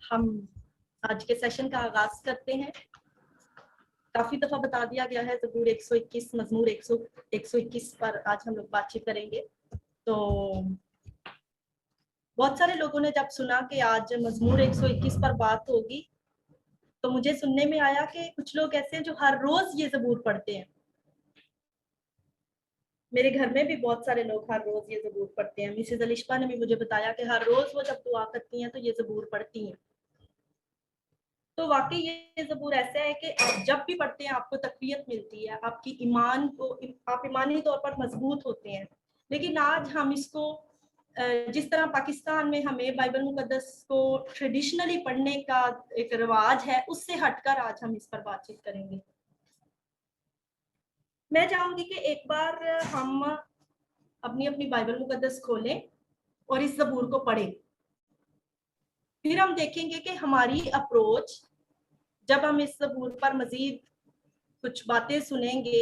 हम आज के सेशन का आगाज करते हैं। काफी दफा बता दिया गया है ज़बूर 121 मज़मूर 121 पर आज हम लोग बातचीत करेंगे। तो बहुत सारे लोगों ने जब सुना कि आज मज़मूर 121 पर बात होगी तो मुझे सुनने में आया कि कुछ लोग ऐसे हैं जो हर रोज ये ज़बूर पढ़ते हैं। मेरे घर में भी बहुत सारे लोग हर रोज ये ज़बूर पढ़ते हैं। मिसेज अलिशा ने भी मुझे बताया कि हर रोज वो जब दुआ करती हैं तो ये ज़बूर पढ़ती हैं। तो वाकई ये ज़बूर ऐसा है कि आप जब भी पढ़ते हैं आपको तक़वियत मिलती है, आपकी ईमान को आप ईमानी तौर पर मजबूत होते हैं। लेकिन आज हम इसको जिस तरह पाकिस्तान में हमें बाइबल मुकद्दस को ट्रेडिशनली पढ़ने का एक रिवाज है, उससे हटकर आज हम इस पर बातचीत करेंगे। मैं चाहूंगी कि एक बार हम अपनी अपनी बाइबल मुकद्दस खोलें और इस ज़बूर को पढ़ें। फिर हम देखेंगे कि हमारी अप्रोच, जब हम इस ज़बूर पर मजीद कुछ बातें सुनेंगे,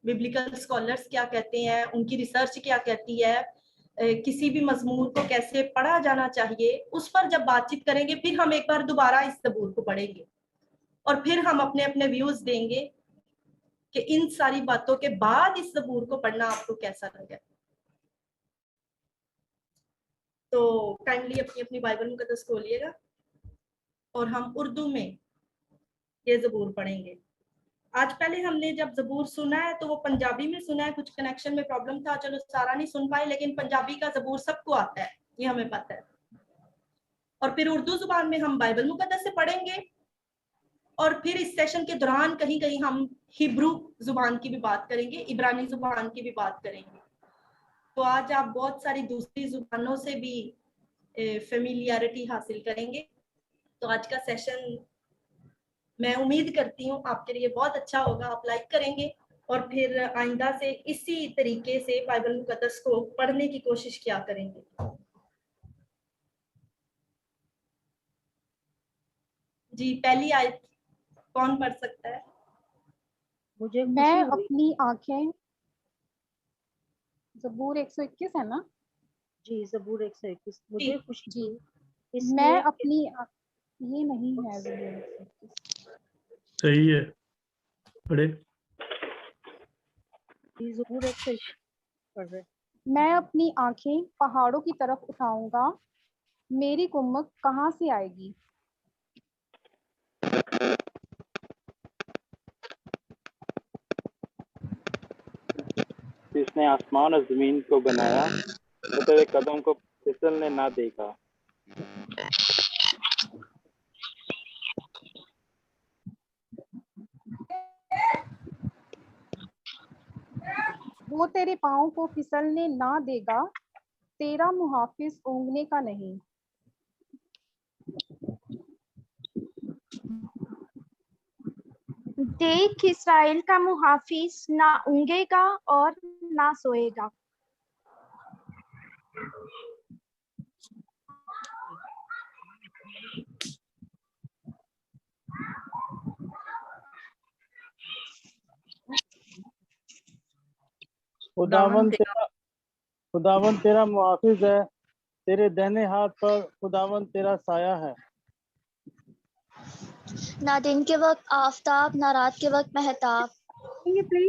बिब्लिकल स्कॉलर्स क्या कहते हैं, उनकी रिसर्च क्या कहती है, किसी भी मजमूर को कैसे पढ़ा जाना चाहिए, उस पर जब बातचीत करेंगे फिर हम एक बार दोबारा इस ज़बूर को पढ़ेंगे और फिर हम अपने अपने व्यूज देंगे कि इन सारी बातों के बाद इस ज़बूर को पढ़ना आपको कैसा लगे। तो काइंडली अपनी अपनी बाइबल मुकद्दस खोलिएगा और हम उर्दू में ये ज़बूर पढ़ेंगे। आज पहले हमने जब ज़बूर सुना है तो वो पंजाबी में सुना है, कुछ कनेक्शन में प्रॉब्लम था, चलो सारा नहीं सुन पाए, लेकिन पंजाबी का ज़बूर सबको आता है, ये हमें पता है। और फिर उर्दू जुबान में हम बाइबल मुकद्दस से पढ़ेंगे और फिर इस सेशन के दौरान कहीं कहीं हम हिब्रू जुबान की भी बात करेंगे, इब्रानी जुबान की भी बात करेंगे। तो आज आप बहुत सारी दूसरी जुबानों से भी फेमिलियरिटी हासिल करेंगे। तो आज का सेशन मैं उम्मीद करती हूँ आपके लिए बहुत अच्छा होगा, आप लाइक करेंगे और फिर आइंदा से इसी तरीके से बाइबल मुकद्दस को पढ़ने की कोशिश किया करेंगे। जी, पहली आयत कौन पढ़ सकता है? मुझे मैं अपनी आंखें, ज़बूर 121 है ना जी, ज़बूर 121। मुझे खुशी जी, इसलिए मैं अपनी ये नहीं है ज़बूर 121। सही है, पढ़े। ज़बूर 121 पढ़ रहे। मैं अपनी आंखें पहाड़ों की तरफ उठाऊंगा, मेरी कुम्मत कहाँ से आएगी? जिसने आसमान और जमीन को बनाया, वो तेरे कदम को फिसलने ना देगा। वो तेरे पाँव को फिसलने ना देगा, तेरा मुहाफिज ऊँघने का नहीं। देख, इस्राएल का मुहाफिज ना ऊँघेगा और ना सोएगा। खुदावन तेरा मुहाफिज है, तेरे दाहिने हाथ पर खुदावन तेरा साया है। ना दिन के वक्त आफताब, ना रात के वक्त महताब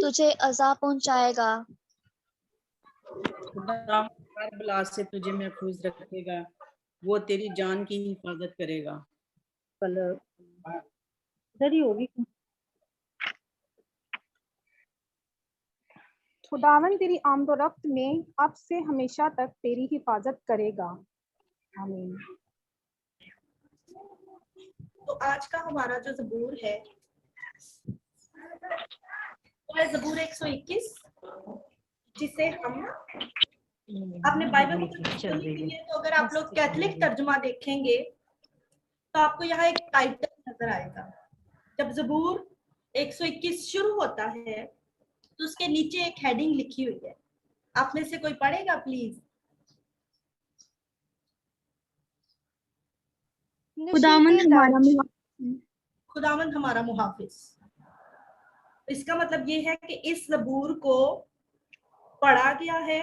तुझे अज़ा पहुंचाएगा। खुदा हर बला से तुझे महफूज रखेगा, वो तेरी जान की हिफाजत करेगा। कल इधर ही होगी। खुदावन तेरी आमदोरफ्त में अब से हमेशा तक तेरी हिफाजत करेगा। आमीन। तो आज का हमारा जो ज़बूर है वो है ज़बूर 121, जिसे हम आपने बाइबल में सुनी है। तो अगर आप लोग कैथलिक तर्जुमा देखेंगे तो आपको यहाँ एक टाइटल नजर आएगा। जब ज़बूर 121 शुरू होता है तो उसके नीचे एक हेडिंग लिखी हुई है। आप में से कोई पढ़ेगा प्लीज? खुदावंद हमारा मुहाफिज। इसका मतलब ये है कि इस ज़बूर को पढ़ा गया है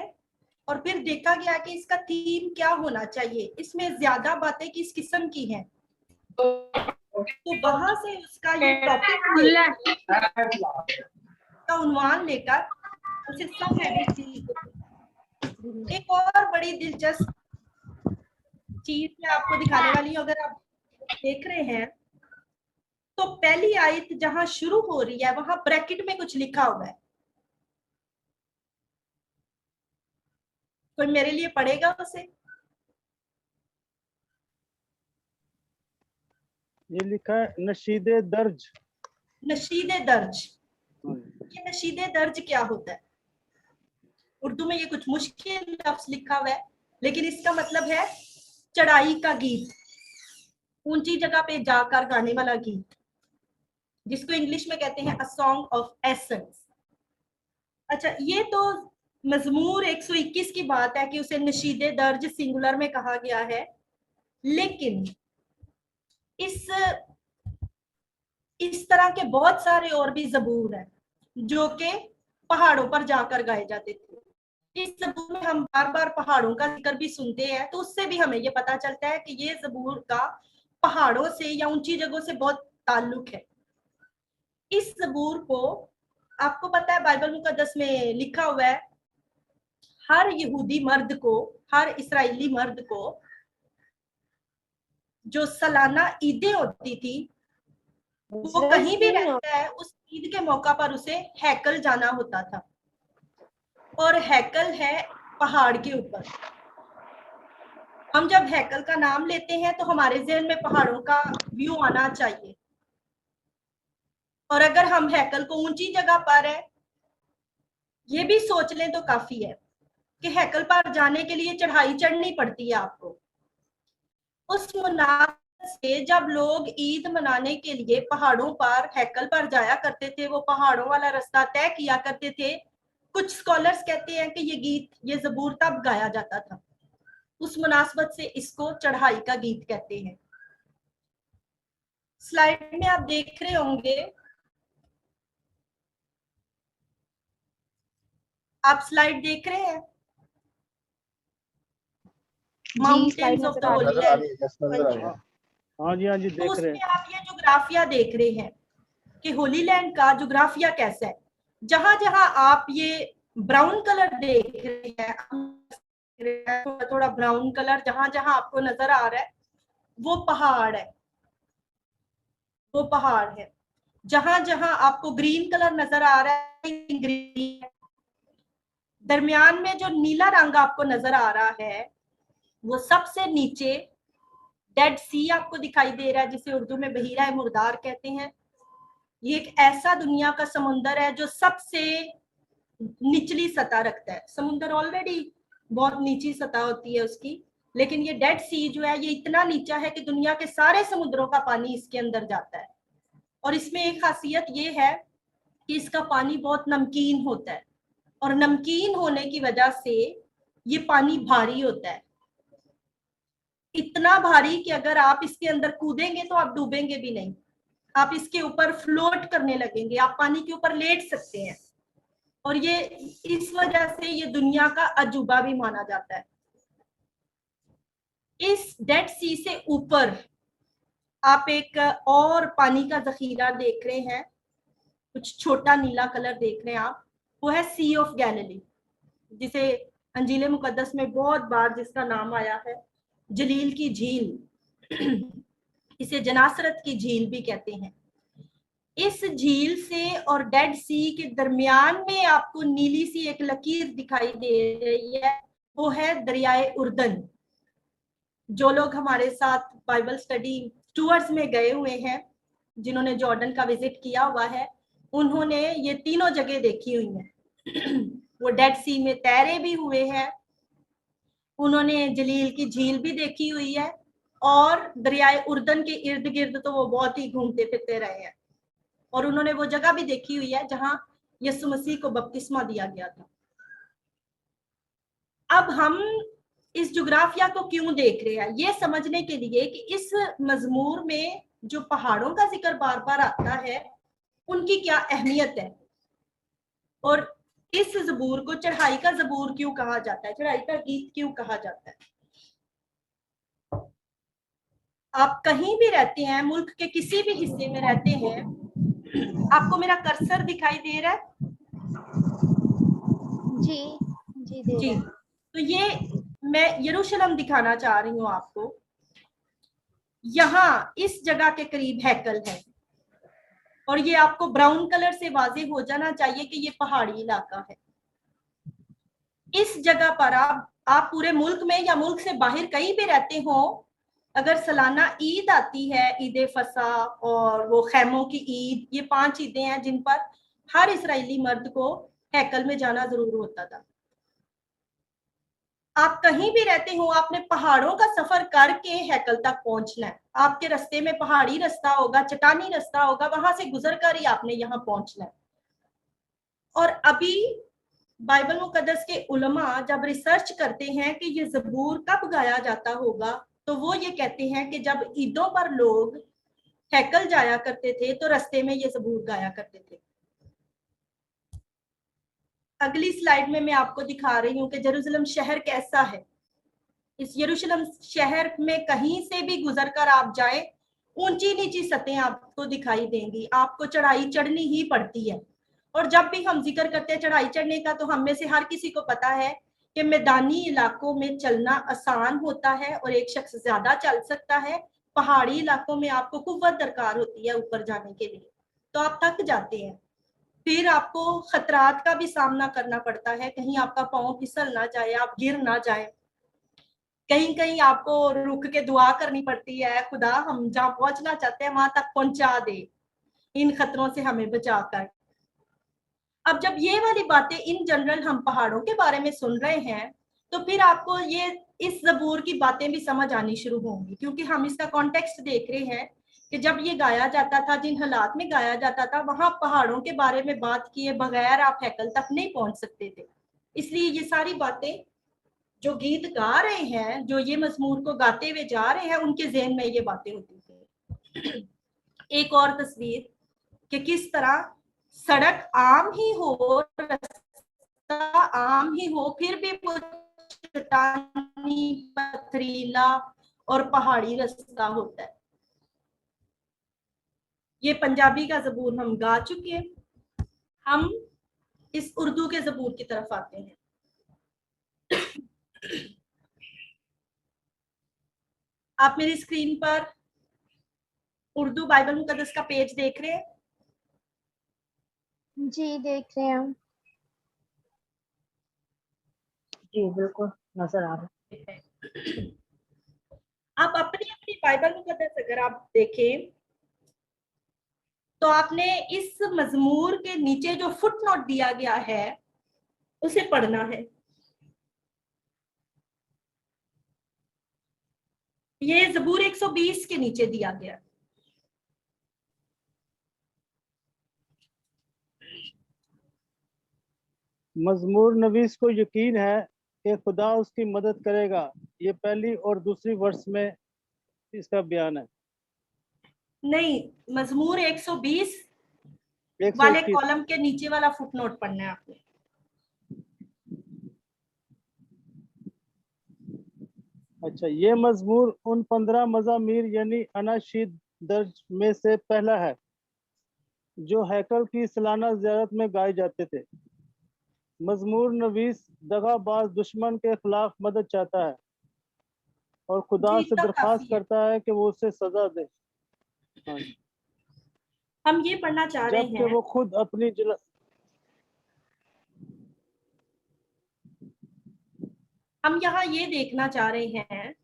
और फिर देखा गया कि इसका थीम क्या होना चाहिए, इसमें ज्यादा बातें किस किस्म की हैं। तो वहां से उसका ये टॉपिक का उन्वान लेकर उसे सब हैबिट दी। एक और बड़ी दिलचस्प चीज मैं आपको दिखाने वाली हूँ, अगर आप देख रहे हैं तो पहली आयत जहां शुरू हो रही है वहां ब्रैकेट में कुछ लिखा हुआ है। कोई मेरे लिए पढ़ेगा उसे? ये लिखा है नशीदे दर्ज। नशीदे दर्ज। ये नशीदे दर्ज क्या होता है? उर्दू में ये कुछ मुश्किल लफ्ज लिखा हुआ है, लेकिन इसका मतलब है चढ़ाई का गीत, ऊंची जगह पे जाकर गाने वाला गीत, जिसको इंग्लिश में कहते हैं अ सॉन्ग ऑफ एसेंस। अच्छा, ये तो मजमूर 121 की बात है कि उसे नशीदे दर्ज सिंगुलर में कहा गया है, लेकिन इस तरह के बहुत सारे और भी ज़बूर हैं जो कि पहाड़ों पर जाकर गाए जाते थे। इस ज़बूर में हम बार बार पहाड़ों का जिक्र भी सुनते हैं, तो उससे भी हमें ये पता चलता है कि ये ज़बूर का पहाड़ों से या ऊंची जगहों से बहुत ताल्लुक है। इस ज़बूर को आपको पता है बाइबल मुकद्दस में लिखा हुआ है, हर यहूदी मर्द को, हर इस्राएली मर्द को जो सालाना ईदें होती थी, वो कहीं भी रहता है उस ईद के मौका पर उसे हैकल जाना होता था, और हैकल है पहाड़ के ऊपर। हम जब हैकल का नाम लेते हैं तो हमारे ज़हन में पहाड़ों का व्यू आना चाहिए, और अगर हम हैकल को ऊंची जगह पर है ये भी सोच लें तो काफी है कि हैकल पर जाने के लिए चढ़ाई चढ़नी पड़ती है आपको। उस मुनाफे से जब लोग ईद मनाने के लिए पहाड़ों पर हैकल पर जाया करते थे, वो पहाड़ों वाला रास्ता तय किया करते थे। कुछ स्कॉलर्स कहते हैं कि ये गीत, ये ज़बूर तब गाया जाता था, उस मुनासबत से इसको चढ़ाई का गीत कहते हैं। स्लाइड में आप देख रहे होंगे, आप स्लाइड देख रहे हैं, mountains of the Holi land. हाँ जी, हाँ जी, तो देख रहे उसमें हैं। आप ये जोग्राफिया देख रहे हैं कि होली लैंड का जोग्राफिया कैसा है। जहां जहां आप ये ब्राउन कलर देख रहे हैं, थोड़ा थोड़ा ब्राउन कलर जहां जहां आपको नजर आ रहा है वो पहाड़ है, वो पहाड़ है। जहां जहां आपको ग्रीन कलर नजर आ रहा है, ग्रीन। दरमियान में जो नीला रंग आपको नजर आ रहा है वो सबसे नीचे डेड सी आपको दिखाई दे रहा है, जिसे उर्दू में बहीरा मुर्दार कहते हैं। ये एक ऐसा दुनिया का समुंदर है जो सबसे निचली सतह रखता है। समुंदर ऑलरेडी बहुत नीची सतह होती है उसकी, लेकिन ये डेड सी जो है ये इतना नीचा है कि दुनिया के सारे समुद्रों का पानी इसके अंदर जाता है। और इसमें एक खासियत ये है कि इसका पानी बहुत नमकीन होता है, और नमकीन होने की वजह से ये पानी भारी होता है, इतना भारी कि अगर आप इसके अंदर कूदेंगे तो आप डूबेंगे भी नहीं, आप इसके ऊपर फ्लोट करने लगेंगे, आप पानी के ऊपर लेट सकते हैं। और ये इस वजह से ये दुनिया का अजूबा भी माना जाता है। इस डेड सी से ऊपर आप एक और पानी का जखीरा देख रहे हैं, कुछ छोटा नीला कलर देख रहे हैं आप, वो है सी ऑफ गैलिली, जिसे अंजील मुकद्दस में बहुत बार जिसका नाम आया है जलील की झील, इसे जनासरत की झील भी कहते हैं। इस झील से और डेड सी के दरमियान में आपको नीली सी एक लकीर दिखाई दे रही है, वो है दरियाए उर्दन। जो लोग हमारे साथ बाइबल स्टडी टूर्स में गए हुए हैं, जिन्होंने जॉर्डन का विजिट किया हुआ है, उन्होंने ये तीनों जगह देखी हुई हैं। वो डेड सी में तैरे भी हुए हैं, उन्होंने जलील की झील भी देखी हुई है, और दरियाए उर्दन के इर्द गिर्द तो वो बहुत ही घूमते फिरते रहे हैं, और उन्होंने वो जगह भी देखी हुई है जहां यीशु मसीह को बपतिस्मा दिया गया था। अब हम इस जोग्राफिया को क्यों देख रहे हैं, ये समझने के लिए कि इस मजमूर में जो पहाड़ों का जिक्र बार बार आता है उनकी क्या अहमियत है, और इस ज़बूर को चढ़ाई का ज़बूर क्यों कहा जाता है, चढ़ाई का गीत क्यों कहा जाता है। आप कहीं भी रहते हैं, मुल्क के किसी भी हिस्से में रहते हैं, आपको मेरा कर्सर दिखाई दे रहा है? जी जी दे जी, रहा है। तो ये मैं यरूशलेम दिखाना चाह रही हूँ आपको। यहाँ इस जगह के करीब हैकल है, और ये आपको ब्राउन कलर से वाज़ेह हो जाना चाहिए कि ये पहाड़ी इलाका है। इस जगह पर आप पूरे मुल्क में या मुल्क से बाहर कहीं भी रहते हो, अगर सालाना ईद आती है, ईद फसा और वो खैमों की ईद, ये 5 ईदें हैं जिन पर हर इसराइली मर्द को हैकल में जाना जरूर होता था। आप कहीं भी रहते हो, आपने पहाड़ों का सफर करके हैकल तक पहुंचना है। आपके रास्ते में पहाड़ी रास्ता होगा, चट्टानी रास्ता होगा, वहां से गुजर कर ही आपने यहाँ पहुंचना है। और अभी बाइबल मुकद्दस के उलमा जब रिसर्च करते हैं कि ये ज़बूर कब गाया जाता होगा, तो वो ये कहते हैं कि जब ईदों पर लोग हैकल जाया करते थे तो रास्ते में ये ज़बूर गाया करते थे। अगली स्लाइड में मैं आपको दिखा रही हूँ कि यरूशलेम शहर कैसा है। इस यरूशलेम शहर में कहीं से भी गुजर कर आप जाए, ऊंची नीची सतहें आपको दिखाई देंगी, आपको चढ़ाई चढ़नी ही पड़ती है। और जब भी हम जिक्र करते हैं चढ़ाई चढ़ने का, तो हम में से हर किसी को पता है कि मैदानी इलाकों में चलना आसान होता है और एक शख्स ज्यादा चल सकता है। पहाड़ी इलाकों में आपको कुव्वत दरकार होती है ऊपर जाने के लिए, तो आप थक जाते हैं। फिर आपको खतरात का भी सामना करना पड़ता है, कहीं आपका पाँव फिसल ना जाए, आप गिर ना जाए। कहीं कहीं आपको रुक के दुआ करनी पड़ती है, खुदा हम जहाँ पहुंचना चाहते हैं वहां तक पहुंचा दे, इन खतरों से हमें बचाकर। अब जब ये वाली बातें इन जनरल हम पहाड़ों के बारे में सुन रहे हैं, तो फिर आपको ये इस ज़बूर की बातें भी समझ आनी शुरू होंगी, क्योंकि हम इसका कॉन्टेक्स्ट देख रहे हैं कि जब ये गाया जाता था, जिन हालात में गाया जाता था, वहां पहाड़ों के बारे में बात किए बगैर आप हैकल तक नहीं पहुंच सकते थे। इसलिए ये सारी बातें जो गीत गा रहे हैं, जो ये मजमूर को गाते हुए जा रहे हैं, उनके ज़हन में ये बातें होती थी। एक और तस्वीर कि किस तरह सड़क आम ही हो, रास्ता आम ही हो, फिर भी वो चट्टानी, पथरीला और पहाड़ी रास्ता होता है। ये पंजाबी का ज़बूर हम गा चुके हैं, हम इस उर्दू के ज़बूर की तरफ आते हैं। आप मेरी स्क्रीन पर उर्दू बाइबल मुकद्दस का पेज देख रहे हैं? जी देख रहे हैं हम। जी बिल्कुल नजर आ रहा है। आप अपनी अपनी बाइबल मुकद्दस अगर आप देखें, तो आपने इस मजमूर के नीचे जो फुट नोट दिया गया है उसे पढ़ना है। ये ज़बूर 120 के नीचे दिया गया। मजमूर नवीस को यकीन है कि खुदा उसकी मदद करेगा। ये पहली और दूसरी वर्ष में इसका बयान है। नहीं, मजमूर 120 121 वाले कॉलम के नीचे वाला फुटनोट पढ़ना है आपने। अच्छा, ये मजमूर उन 15 मज़ामीर यानी अनाशीद दर्ज में से पहला है जो हैकल की सालाना ज़ियारत में गाए जाते थे। मजमूर नवीस दगाबाज दुश्मन के खिलाफ मदद चाहता है और खुदा जी, से तब दरख्वास्त काफी है। करता है कि वो उसे सजा दे। हाँ, हम ये पढ़ना चाह रहे जबकि हैं, वो खुद अपनी हम यहाँ ये देखना चाह रहे हैं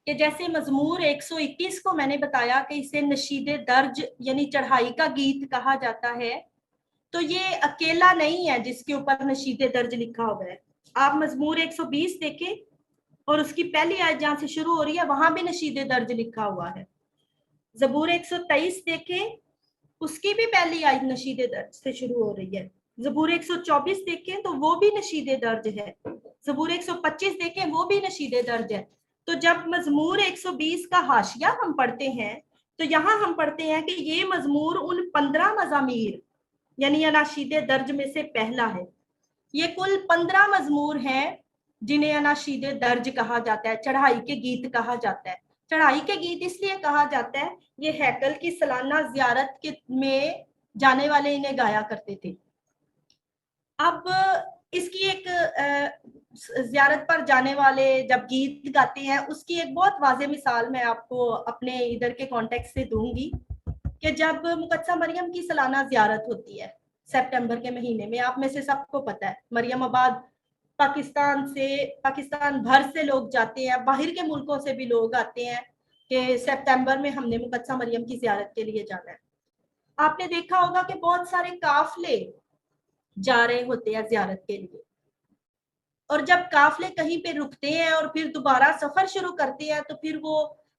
कि जैसे मजमूर 121 को मैंने बताया कि इसे नशीदे दर्ज यानी चढ़ाई का गीत कहा जाता है, तो ये अकेला नहीं है जिसके ऊपर नशीदे दर्ज लिखा हुआ है। आप मजमूर 120 देखें और उसकी पहली आयत जहां से शुरू हो रही है वहां भी नशीदे दर्ज लिखा हुआ है। ज़बूर 123 देखें, उसकी भी पहली आयत नशीदे दर्ज से शुरू हो रही है। ज़बूर 124 देखें तो वो भी नशीदे दर्ज है। ज़बूर 125 देखें, वो भी नशीदे दर्ज है। तो जब मजमूर 120 का हाशिया हम पढ़ते हैं, तो यहाँ हम पढ़ते हैं कि ये मजमूर उन 15 मज़ामीर यानी अनाशीदे दर्ज में से पहला है। ये कुल 15 मजमूर हैं जिन्हें अनाशीदे दर्ज कहा जाता है, चढ़ाई के गीत कहा जाता है। चढ़ाई के गीत इसलिए कहा जाता है, ये हैकल की सालाना जियारत के में जाने वाले इन्हें गाया करते थे। अब इसकी एक जियारत पर जाने वाले जब गीत गाते हैं, उसकी एक बहुत वाज़ेह मिसाल मैं आपको अपने इधर के कॉन्टेक्स्ट से दूंगी कि जब मुकद्दसा मरियम की सालाना जियारत होती है सितंबर के महीने में, आप में से सबको पता है मरियम आबाद पाकिस्तान भर से लोग जाते हैं, बाहर के मुल्कों से भी लोग आते हैं कि सितंबर में हमने मुकद्दसा मरियम की जियारत के लिए जाना है। आपने देखा होगा कि बहुत सारे काफले जा रहे होते हैं जियारत के लिए, और जब काफले कहीं पे रुकते हैं और फिर दोबारा सफर शुरू करते हैं तो फिर वो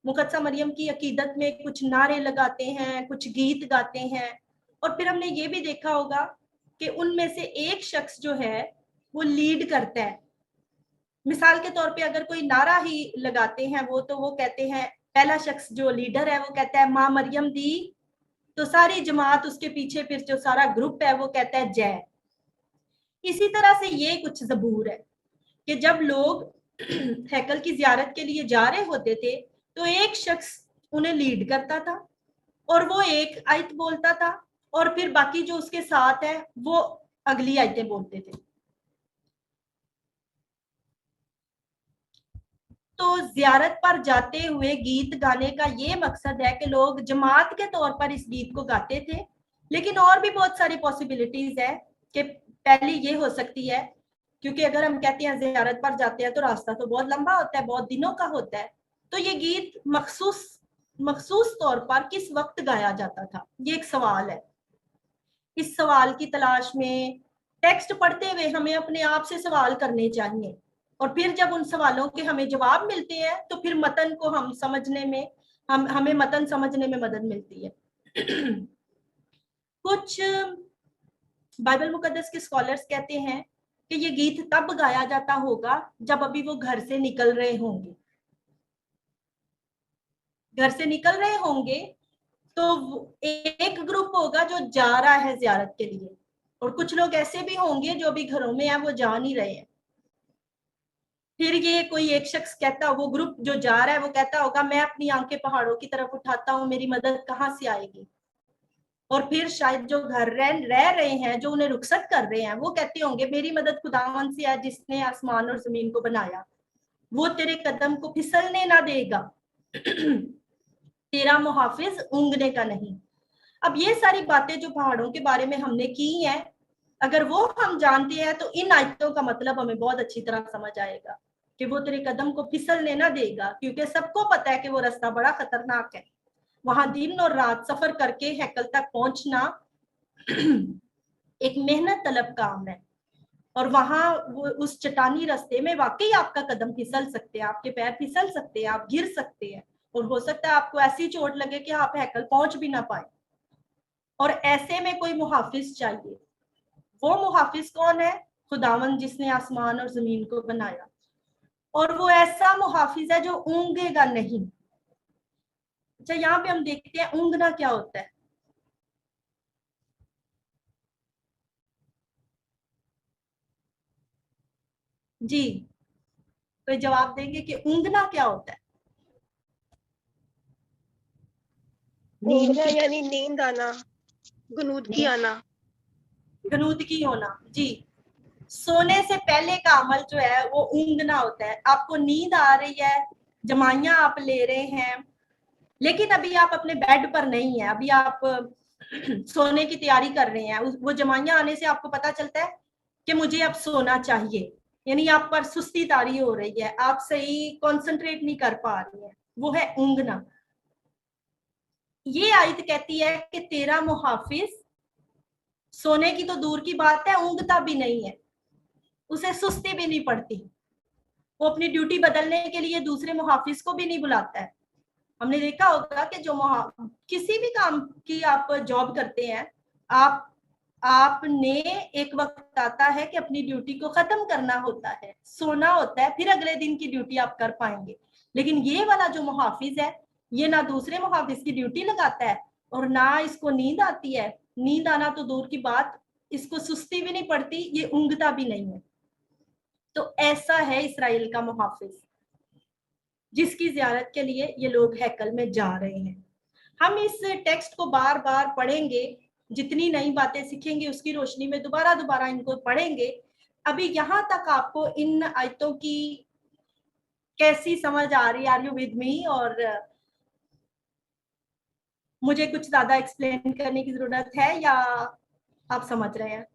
मुकद्दसा मरियम की अकीदत में कुछ नारे लगाते हैं, कुछ गीत गाते हैं। और फिर हमने ये भी देखा होगा कि उनमें से एक शख्स जो है वो लीड करता है। मिसाल के तौर पे अगर कोई नारा ही लगाते हैं वो, तो वो कहते हैं, पहला शख्स जो लीडर है वो कहता है माँ मरियम दी, तो सारी जमात उसके पीछे, फिर जो सारा ग्रुप है वो कहता है जय। इसी तरह से ये कुछ ज़बूर है कि जब लोग हैकल की जियारत के लिए जा रहे होते थे तो एक शख्स उन्हें लीड करता था और वो एक आयत बोलता था और फिर बाकी जो उसके साथ है वो अगली आयतें बोलते थे। तो जियारत पर जाते हुए गीत गाने का ये मकसद है कि लोग जमात के तौर पर इस गीत को गाते थे, लेकिन और भी बहुत सारी पॉसिबिलिटीज है कि पहली ये हो सकती है, क्योंकि अगर हम कहते हैं जियारत पर जाते हैं तो रास्ता तो बहुत लंबा होता है, बहुत दिनों का होता है, तो ये गीत मखसूस तौर पर किस वक्त गाया जाता था, ये एक सवाल है। इस सवाल की तलाश में टेक्स्ट पढ़ते हुए हमें अपने आप से सवाल करने चाहिए, और फिर जब उन सवालों के हमें जवाब मिलते हैं तो फिर मतन को हम समझने में हमें मतन समझने में मदद मिलती है। कुछ बाइबल मुकद्दस के स्कॉलर्स कहते हैं कि ये गीत तब गाया जाता होगा जब अभी वो घर से निकल रहे होंगे। घर से निकल रहे होंगे तो एक ग्रुप होगा जो जा रहा है जियारत के लिए, और कुछ लोग ऐसे भी होंगे जो अभी घरों में है वो जा नहीं रहे हैं। फिर ये कोई एक शख्स कहता, वो ग्रुप जो जा रहा है वो कहता होगा मैं अपनी आंखें पहाड़ों की तरफ उठाता हूँ, मेरी मदद कहाँ से आएगी। और फिर शायद जो घर रह रहे हैं, जो उन्हें रुखसत कर रहे हैं, वो कहते होंगे मेरी मदद खुदावन से है जिसने आसमान और जमीन को बनाया, वो तेरे कदम को फिसलने ना देगा, तेरा मुहाफिज ऊंघने का नहीं। अब ये सारी बातें जो पहाड़ों के बारे में हमने की हैं, अगर वो हम जानते हैं तो इन आयतों का मतलब हमें बहुत अच्छी तरह समझ आएगा कि वो तेरे कदम को फिसलने ना देगा, क्योंकि सबको पता है कि वो रास्ता बड़ा खतरनाक है। वहां दिन और रात सफर करके हैकल तक पहुंचना एक मेहनत तलब काम है, और वहां वो उस चट्टानी रास्ते में वाकई आपका कदम फिसल सकते हैं, आपके पैर फिसल सकते हैं, आप गिर सकते हैं, और हो सकता है आपको ऐसी चोट लगे कि आप हैकल पहुंच भी ना पाए। और ऐसे में कोई मुहाफिज चाहिए। वो मुहाफिज कौन है? खुदावन जिसने आसमान और जमीन को बनाया, और वो ऐसा मुहाफिज है जो ऊंघेगा नहीं। अच्छा, यहाँ पे हम देखते हैं ऊंघना क्या होता है। जी, कोई जवाब देंगे कि ऊंघना क्या होता है? ऊंघना यानी नींद आना, गनूदगी आना। गनूदगी होना, जी। सोने से पहले का अमल जो है वो ऊंघना होता है। आपको नींद आ रही है, जमाइयां आप ले रहे हैं, लेकिन अभी आप अपने बेड पर नहीं है, अभी आप सोने की तैयारी कर रहे हैं। वो जमाइयां आने से आपको पता चलता है कि मुझे अब सोना चाहिए, यानी आप पर सुस्ती तारी हो रही है, आप सही कंसंट्रेट नहीं कर पा रही है, वो है ऊंघना। ये आयत कहती है कि तेरा मुहाफिज, सोने की तो दूर की बात है, ऊंघता भी नहीं है, उसे सुस्ती भी नहीं पड़ती, वो अपनी ड्यूटी बदलने के लिए दूसरे मुहाफिज को भी नहीं बुलाता है। हमने देखा होगा कि जो किसी भी काम की आप जॉब करते हैं, आपने एक वक्त आता है कि अपनी ड्यूटी को खत्म करना होता है, सोना होता है, फिर अगले दिन की ड्यूटी आप कर पाएंगे। लेकिन ये वाला जो मुहाफिज है, ये ना दूसरे मुहाफिज की ड्यूटी लगाता है और ना इसको नींद आती है। नींद आना तो दूर की बात, इसको सुस्ती भी नहीं पड़ती, ये ऊंघता भी नहीं है। तो ऐसा है इस्राएल का मुहाफिज। जिसकी ज़ियारत के लिए ये लोग हैकल में जा रहे हैं। हम इस टेक्स्ट को बार बार पढ़ेंगे, जितनी नई बातें सीखेंगे उसकी रोशनी में दोबारा दोबारा इनको पढ़ेंगे। अभी यहाँ तक आपको इन आयतों की कैसी समझ आ रही? Are you with me? और मुझे कुछ ज्यादा एक्सप्लेन करने की जरूरत है या आप समझ रहे हैं?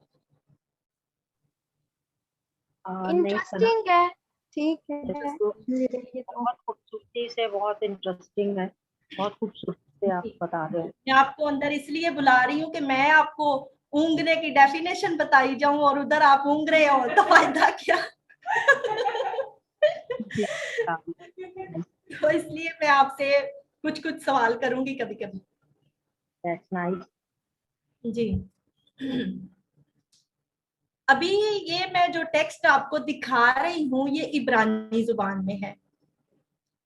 इंटरेस्टिंग है, ठीक है। बहुत खूबसूरती से, बहुत इंटरेस्टिंग है, बहुत खूबसूरती से आप बता रहे हैं। मैं आपको अंदर इसलिए बुला रही हूँ कि मैं आपको ऊँगने की डेफिनेशन बताई जाऊं और उधर आप ऊँग रहे हो तो फायदा क्या? तो इसलिए मैं आपसे कुछ कुछ सवाल करूंगी कभी कभी। That's nice. जी। अभी ये मैं जो टेक्स्ट आपको दिखा रही हूँ ये इब्रानी जुबान में है,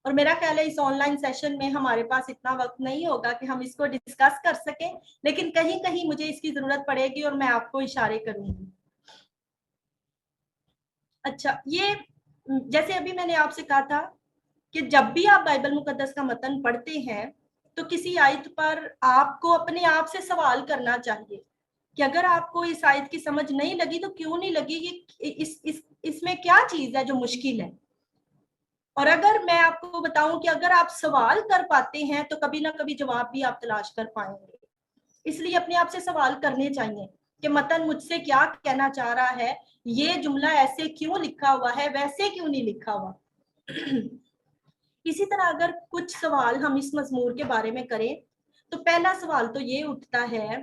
और मेरा ख्याल है इस ऑनलाइन सेशन में हमारे पास इतना वक्त नहीं होगा कि हम इसको डिस्कस कर सकें, लेकिन कहीं कहीं मुझे इसकी जरूरत पड़ेगी और मैं आपको इशारे करूंगी। अच्छा, ये जैसे अभी मैंने आपसे कहा था कि जब भी आप बाइबल मुकद्दस का मतन पढ़ते हैं तो किसी आयत पर आपको अपने आप से सवाल करना चाहिए कि अगर आपको इस आयत की समझ नहीं लगी तो क्यों नहीं लगी, ये इसमें क्या चीज है जो मुश्किल है। और अगर मैं आपको बताऊं कि अगर आप सवाल कर पाते हैं तो कभी ना कभी जवाब भी आप तलाश कर पाएंगे। इसलिए अपने आप से सवाल करने चाहिए कि मतन मुझसे क्या कहना चाह रहा है, ये जुमला ऐसे क्यों लिखा हुआ है, वैसे क्यों नहीं लिखा हुआ। इसी तरह अगर कुछ सवाल हम इस मजमूर के बारे में करें तो पहला सवाल तो ये उठता है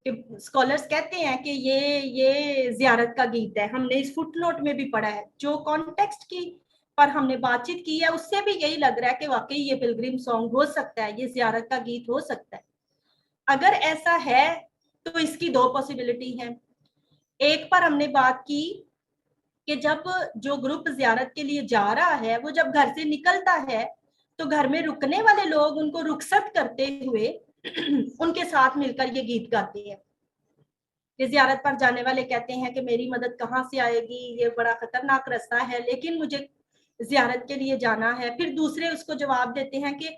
कि स्कॉलर्स कहते हैं कि ये जियारत का गीत है। हमने इस फुटनोट में भी पढ़ा है, जो कॉन्टेक्स्ट की पर हमने बातचीत की है उससे भी यही लग रहा है कि वाकई ये पिलग्रिम सॉन्ग हो सकता है, ये जियारत का गीत हो सकता है। अगर ऐसा है तो इसकी दो पॉसिबिलिटी है। एक पर हमने बात की कि जब जो ग्रुप जियारत के लिए जा रहा है वो जब घर से निकलता है तो घर में रुकने वाले लोग उनको रुखसत करते हुए उनके साथ मिलकर ये गीत गाते हैं। ये जियारत पर जाने वाले कहते हैं कि मेरी मदद कहाँ से आएगी, ये बड़ा खतरनाक रास्ता है लेकिन मुझे जियारत के लिए जाना है। फिर दूसरे उसको जवाब देते हैं कि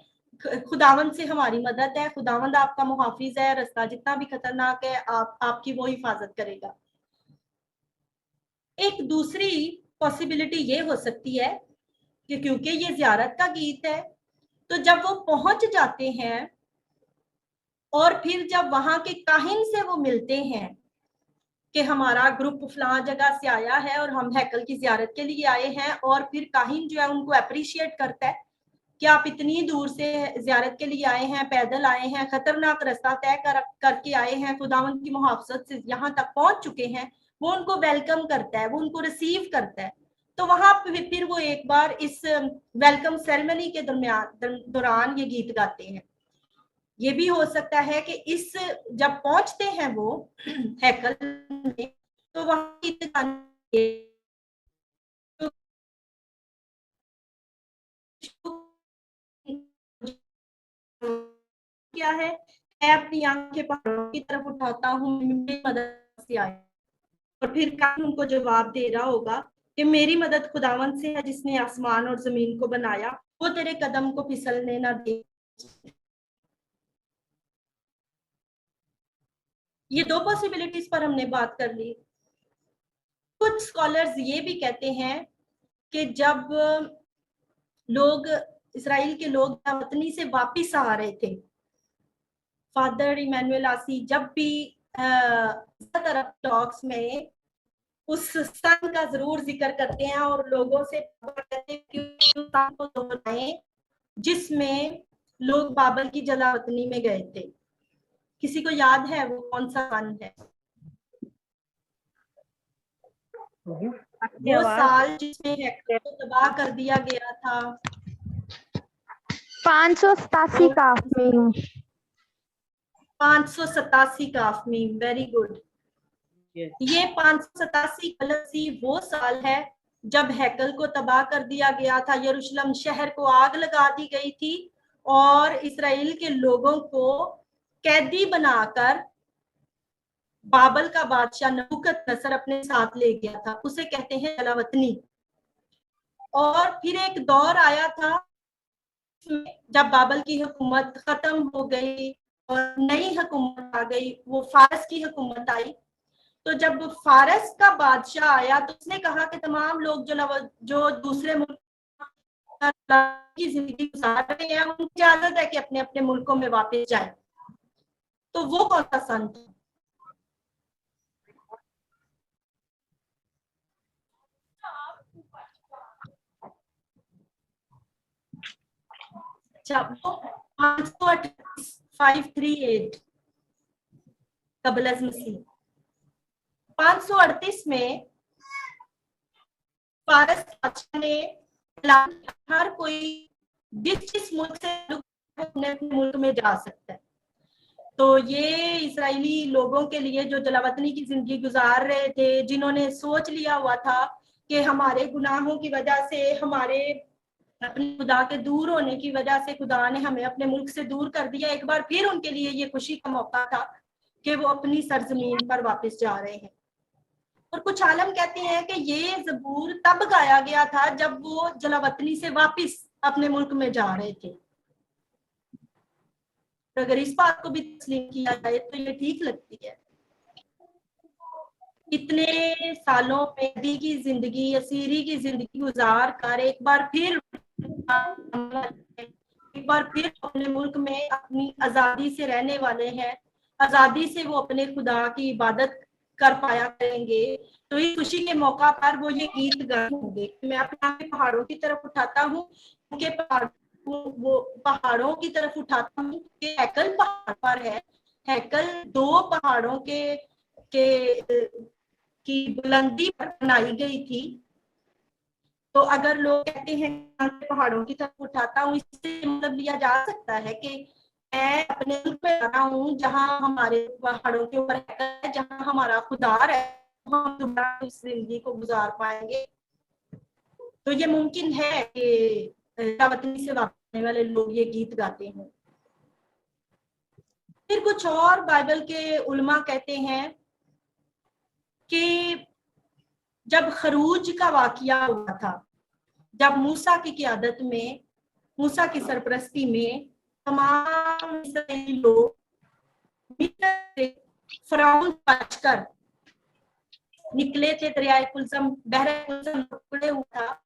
खुदावंद से हमारी मदद है, खुदावंद आपका मुहाफिज है, रास्ता जितना भी खतरनाक है आपकी वो हिफाजत करेगा। एक दूसरी पॉसिबिलिटी ये हो सकती है कि क्योंकि ये जियारत का गीत है तो जब वो पहुंच जाते हैं और फिर जब वहां के काहिन से वो मिलते हैं कि हमारा ग्रुप फलां जगह से आया है और हम हैकल की जियारत के लिए आए हैं, और फिर काहिन जो है उनको अप्रिशिएट करता है कि आप इतनी दूर से जियारत के लिए आए हैं, पैदल आए हैं, खतरनाक रास्ता तय करके आए हैं, खुदावंद की मुहाफजत से यहाँ तक पहुंच चुके हैं। वो उनको वेलकम करता है, वो उनको रिसीव करता है। तो वहां फिर वो एक बार इस वेलकम सेरेमनी के दौरान ये गीत गाते हैं। ये भी हो सकता है कि इस जब पहुंचते हैं वो हैकल में तो वहां क्या है, मैं अपनी आंखें पहाड़ों की तरफ उठाता हूँ, मेरी मदद से आए। और फिर कान उनको जवाब दे रहा होगा कि मेरी मदद खुदावंद से है जिसने आसमान और जमीन को बनाया, वो तेरे कदम को फिसलने ना दे। ये दो पॉसिबिलिटीज पर हमने बात कर ली। कुछ स्कॉलर्स ये भी कहते हैं कि जब लोग इजराइल के लोग वतनी से वापिस आ रहे थे, फादर इमैनुअल आसी जब भी टॉक्स में उस सन का जरूर जिक्र करते हैं और लोगों से कहते हैं कि सन को दोहराएं जिसमें लोग बाबल की जलावतनी में गए थे। किसी को याद है वो कौन सा सन है? वो साल जिसमें हैकल को तबाह कर दिया गया था। 587 का 587 का मीम, वेरी गुड। ये 587 गलती वो साल है जब हैकल को तबाह कर दिया गया था, यरूशलेम शहर को आग लगा दी गई थी और इस्राएल के लोगों को कैदी बनाकर बाबल का बादशाह नबूकदनेस्सर अपने साथ ले गया था। उसे कहते हैं जलावतनी। और फिर एक दौर आया था जब बाबर की हुकूमत खत्म हो गई और नई हुकूमत आ गई, वो फारस की हुकूमत आई, तो जब फारस का बादशाह आया तो उसने कहा कि तमाम लोग जो दूसरे मुल्क की जिंदगी गुजार रहे हैं, उनको इजाजत है कि अपने अपने मुल्कों में वापस जाए। तो वो कौन सा सन था? अच्छा, वो 538 कबल अज़ मसीह। 538 में फारस बादशाह ने ऐलान किया, हर कोई जिस मुल्क से अपने अपने मुल्क में जा सकता है। तो ये इजरायली लोगों के लिए जो जलावतनी की जिंदगी गुजार रहे थे, जिन्होंने सोच लिया हुआ था कि हमारे गुनाहों की वजह से, हमारे अपने खुदा के दूर होने की वजह से खुदा ने हमें अपने मुल्क से दूर कर दिया, एक बार फिर उनके लिए ये खुशी का मौका था कि वो अपनी सरजमीन पर वापस जा रहे हैं। और कुछ आलम कहते हैं कि ये ज़बूर तब गाया गया था जब वो जलावतनी से वापस अपने मुल्क में जा रहे थे। तो अगर इस बात को भी तस्लीम किया जाए तो ये ठीक लगती है। इतने सालों में अदी की जिंदगी, असीरी की जिंदगी गुजार कर एक बार फिर अपने मुल्क में अपनी आजादी से रहने वाले हैं, आजादी से वो अपने खुदा की इबादत कर पाया करेंगे। तो इस खुशी के मौका पर वो ये गीत गाए होंगे। मैं अपने पहाड़ों की तरफ उठाता हूँ, उनके वो पहाड़ों की तरफ उठाता हूँ कि हैकल पहाड़ पर है। हैकल दो पहाड़ों की बुलंदी पर बनाई गई थी। तो अगर लोग कहते हैं पहाड़ों की तरफ उठाता हूँ, इससे मतलब लिया जा सकता है कि मैं अपने मुल्क में रहा हूँ जहाँ हमारे पहाड़ों के ऊपर है, जहाँ हमारा खुदा है, हम दोबारा उस जिंदगी को गुजार पाएंगे। तो ये मुमकिन है कि वतनी से वापस आने वाले लोग ये गीत गाते हैं। फिर कुछ और बाइबल के उलमा कहते हैं कि जब खरूज का वाकया हुआ था, जब मूसा की क़ियादत में, मूसा की सरपरस्ती में तमाम इस्राएली लोग मिस्र से फ़िरौन बचकर निकले थे, दरियाए कुलसम, बहरे कुलसम टुकड़े हुआ था।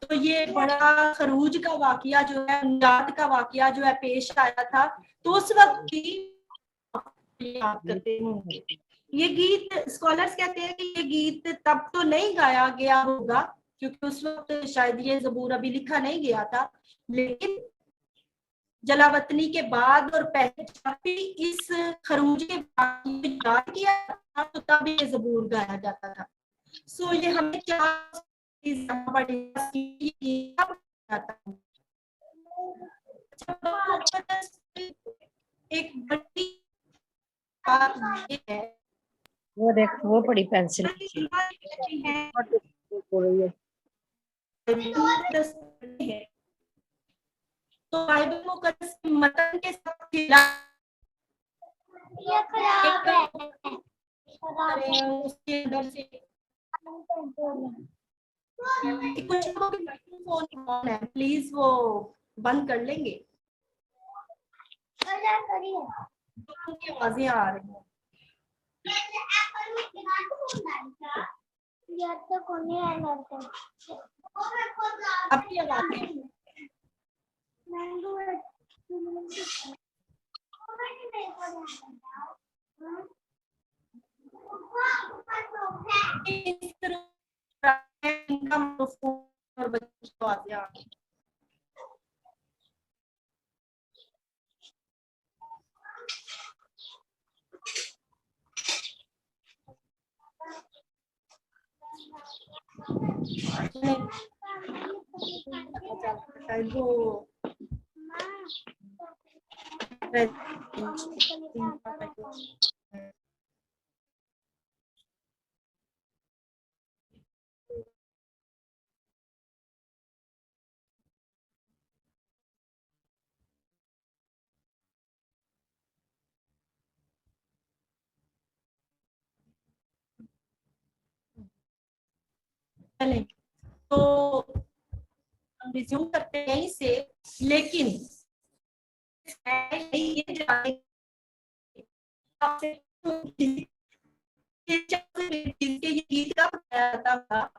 तो ये बड़ा खरूज का वाकया जो है, निजात का वाकया जो है पेश आया था। तो उस वक्त की याद करते होंगे। ये गीत स्कॉलर्स कहते हैं कि ये गीत तब तो नहीं गाया गया होगा क्योंकि उस वक्त शायद ये ज़बूर अभी लिखा नहीं गया था, लेकिन जलावतनी के बाद और पहले जब भी इस खरूज के याद किया था तो तब ये ज़बूर गाया जाता था। सो ये हमें क्या एक बड़ी बात ये है, वो देख वो बड़ी पेंसिल है। तो बाइबल मुकद्दस के मतन के साथ खिला उसके अंदर से कुछ फोन ऑन है, प्लीज वो बंद कर लेंगे, उनकी आवाजें आ रही हैं। अपनी आवाजें इस तरह इनका और बच्चों की आवाजें आ रही हैं। वो चलें तो रिज्यूम करते हैं यहीं से, लेकिन ये जानने आपसे ये गीत का बताया था।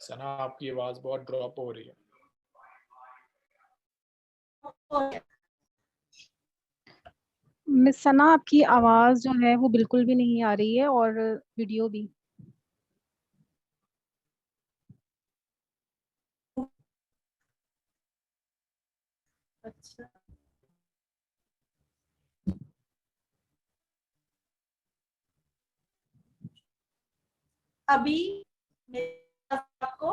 सना आपकी आवाज बहुत ड्रॉप हो रही है। मिस सना, आपकी आवाज जो है वो बिल्कुल भी नहीं आ रही है और वीडियो भी। अच्छा, अभी आपको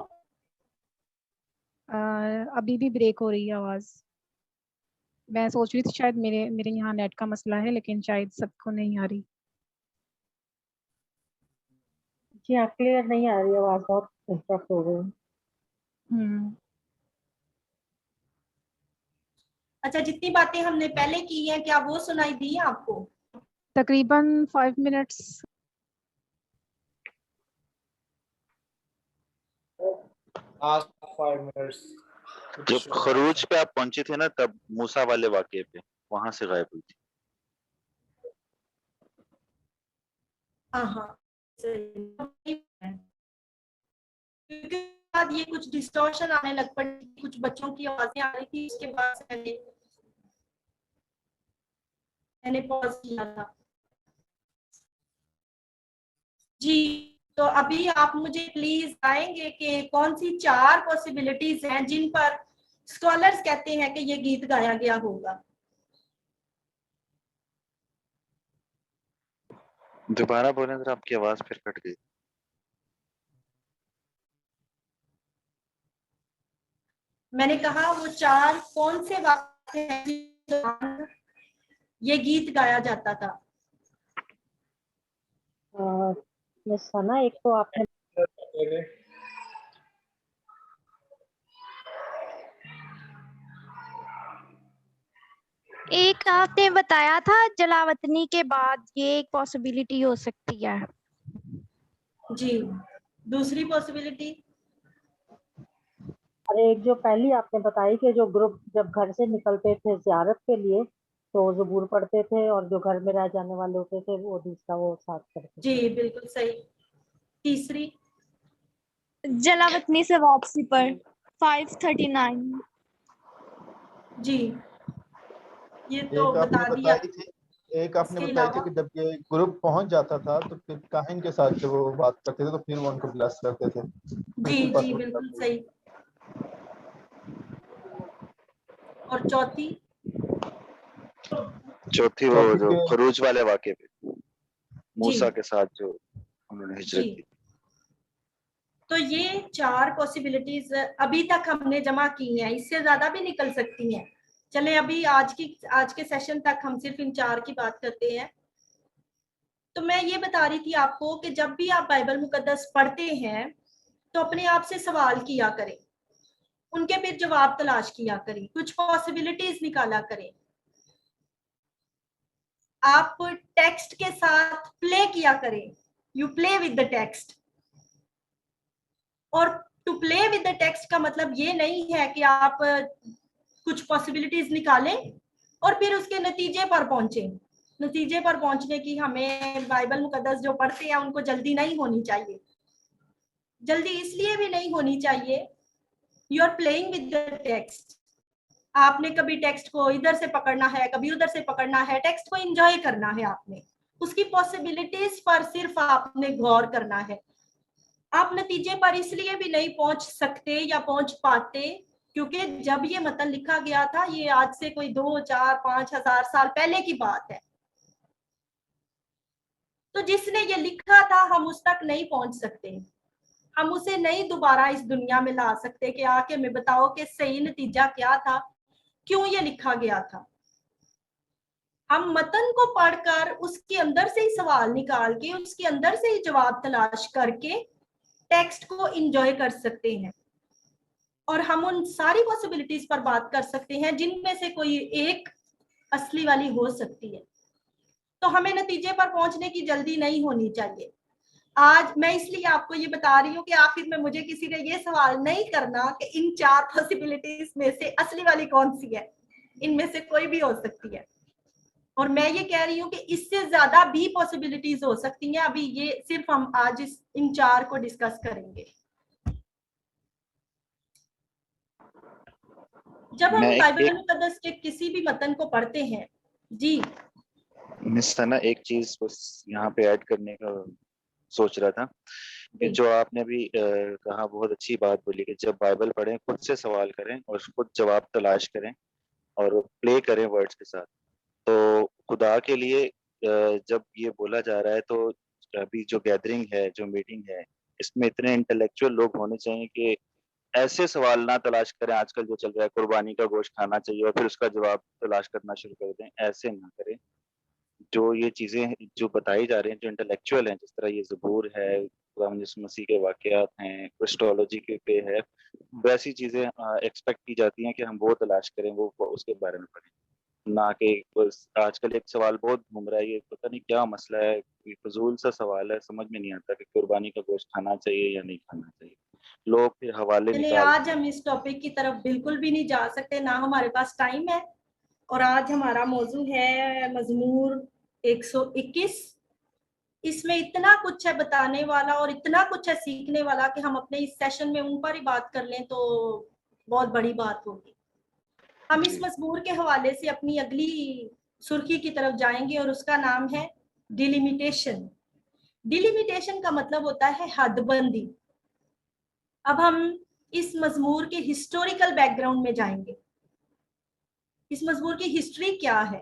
अभी भी ब्रेक हो रही है आवाज। मैं सोच रही थी शायद मेरे यहाँ नेट का मसला है, लेकिन शायद सबको नहीं आ रही। जी हाँ, क्लियर नहीं आ रही आवाज, बहुत डिस्टर्ब हो गई। अच्छा, जितनी बातें हमने पहले की हैं क्या वो सुनाई दी है आपको? तकरीबन 5 मिनट्स। Last 5 minutes जब खरूज पे आप पहुंची थी ना, तब मूसा वाले वाकये पे वहां से गायब हुई थी। हाँ, क्योंकि बाद ये कुछ डिस्टॉर्शन आने लग पड़ी, कुछ बच्चों की आवाजें आ रही थी, उसके बाद मैंने पॉज किया था। जी, तो अभी आप मुझे प्लीज बताएंगे कि कौन सी 4 पॉसिबिलिटीज हैं जिन पर स्कॉलर्स कहते हैं कि ये गीत गाया गया होगा। दोबारा बोलें जरा, आपकी आवाज फिर कट गई। मैंने कहा वो 4 कौन से वाक्य हैं जिस दौरान ये गीत गाया जाता था। मिस सना, एक तो आपने एक आपने बताया था जलावतनी के बाद, ये एक पॉसिबिलिटी हो सकती है। जी, दूसरी पॉसिबिलिटी? अरे एक जो पहली आपने बताई कि जो ग्रुप जब घर से निकलते थे ज़ियारत के लिए तो ज़बूर पढ़ते थे, और जो घर में रह जाने वाले होते थे वो दूसरा वो साथ करते थे। जी बिल्कुल सही। तीसरी? जलावतनी से वापसी पर 539। जी, ये तो एक आपने बता दिया। बताई थी, एक आपने इसके बताई थी अलावा कि जब ये ग्रुप पहुंच जाता था तो फिर काहिन के साथ जब वो बात करते थे तो फिर वो उनको ब्लेस करते थे। जी जी बिल्कुल सही। और चौथी? चौथी वो जो खरूज वाले वाकये पे मूसा के साथ जो उन्होंने हिजरत जी, की। तो ये 4 पॉसिबिलिटीज अभी तक हमने जमा की हैं, इससे ज्यादा भी निकल सकती हैं। चले अभी आज के सेशन तक हम सिर्फ इन 4 की बात करते हैं। तो मैं ये बता रही थी आपको कि जब भी आप बाइबल मुकद्दस पढ़ते हैं तो अपने आप से सवाल किया करें, उनके फिर जवाब तलाश किया करें, कुछ पॉसिबिलिटीज निकाला करें। आप टेक्स्ट के साथ प्ले किया करें, you play with the text. और to play with the text का मतलब ये नहीं है कि आप कुछ पॉसिबिलिटीज निकालें और फिर उसके नतीजे पर पहुंचे। नतीजे पर पहुंचने की हमें बाइबल मुकद्दस जो पढ़ते हैं उनको जल्दी नहीं होनी चाहिए। जल्दी इसलिए भी नहीं होनी चाहिए, you are playing with the text. आपने कभी टेक्स्ट को इधर से पकड़ना है, कभी उधर से पकड़ना है, टेक्स्ट को एंजॉय करना है आपने, उसकी पॉसिबिलिटीज पर सिर्फ आपने गौर करना है। आप नतीजे पर इसलिए भी नहीं पहुंच सकते या पहुंच पाते क्योंकि जब ये मतन लिखा गया था ये आज से कोई 2, 4, 5 हजार साल पहले की बात है। तो जिसने ये लिखा था हम उस तक नहीं पहुंच सकते, हम उसे नहीं दोबारा इस दुनिया में ला सकते कि आके मैं बताओ कि सही नतीजा क्या था, क्यों ये लिखा गया था। हम मतन को पढ़कर उसके अंदर से ही सवाल निकाल के उसके अंदर से ही जवाब तलाश करके टेक्स्ट को एंजॉय कर सकते हैं और हम उन सारी पॉसिबिलिटीज पर बात कर सकते हैं जिनमें से कोई एक असली वाली हो सकती है। तो हमें नतीजे पर पहुंचने की जल्दी नहीं होनी चाहिए। आज मैं इसलिए आपको ये बता रही हूँ कि आखिर में मुझे किसी ने ये सवाल नहीं करना कि इन 4 पॉसिबिलिटीज में से असली वाली कौन सी है, इनमें से कोई भी हो सकती है। और मैं ये कह रही हूँ कि इससे ज्यादा भी पॉसिबिलिटीज हो सकती हैं। अभी ये सिर्फ हम आज इन 4 को डिस्कस करेंगे। जब हम बाइबल मुकद्दस के किसी भी मतन को पढ़ते हैं जी। मिस सना, एक चीज बस यहाँ पे ऐड करने का सोच रहा था कि जो आपने भी कहा, बहुत अच्छी बात बोली कि जब बाइबल पढ़ें खुद से सवाल करें और खुद जवाब तलाश करें और प्ले करें वर्ड्स के साथ। तो खुदा के लिए जब ये बोला जा रहा है तो अभी जो गैदरिंग है, जो मीटिंग है, इसमें इतने इंटेलेक्चुअल लोग होने चाहिए कि ऐसे सवाल ना तलाश करें। आजकल जो चल रहा है कुर्बानी का गोश्त खाना चाहिए और फिर उसका जवाब तलाश करना शुरू कर दें, ऐसे ना करें। जो ये चीजें जो बताई जा रही हैं, जो इंटेलेक्चुअल हैं, जिस तरह ये ज़बूर है, खुदा यीशु मसीह के वाकयात हैं, क्रिस्टोलॉजी के पे है, वैसी चीजें एक्सपेक्ट की जाती हैं कि हम वो तलाश करें, वो उसके बारे में पढ़ें, ना कि बस आजकल एक सवाल बहुत घूम रहा है, ये पता नहीं क्या मसला है, फजूल सा सवाल है, समझ में नहीं आता कि कुर्बानी का गोश्त खाना चाहिए या नहीं खाना चाहिए। लोग फिर हवाले निकाल। आज हम इस टॉपिक की तरफ बिल्कुल भी नहीं जा सकते, ना हमारे पास टाइम है। और आज हमारा मौजू है मजमूर 121। इसमें इतना कुछ है बताने वाला और इतना कुछ है सीखने वाला कि हम अपने इस सेशन में उन पर ही बात कर लें तो बहुत बड़ी बात होगी। हम इस मजमूर के हवाले से अपनी अगली सुर्खी की तरफ जाएंगे और उसका नाम है डिलिमिटेशन। डिलिमिटेशन का मतलब होता है हदबंदी। अब हम इस मजमूर के हिस्टोरिकल बैकग्राउंड में जाएंगे, इस मजमूर की हिस्ट्री क्या है।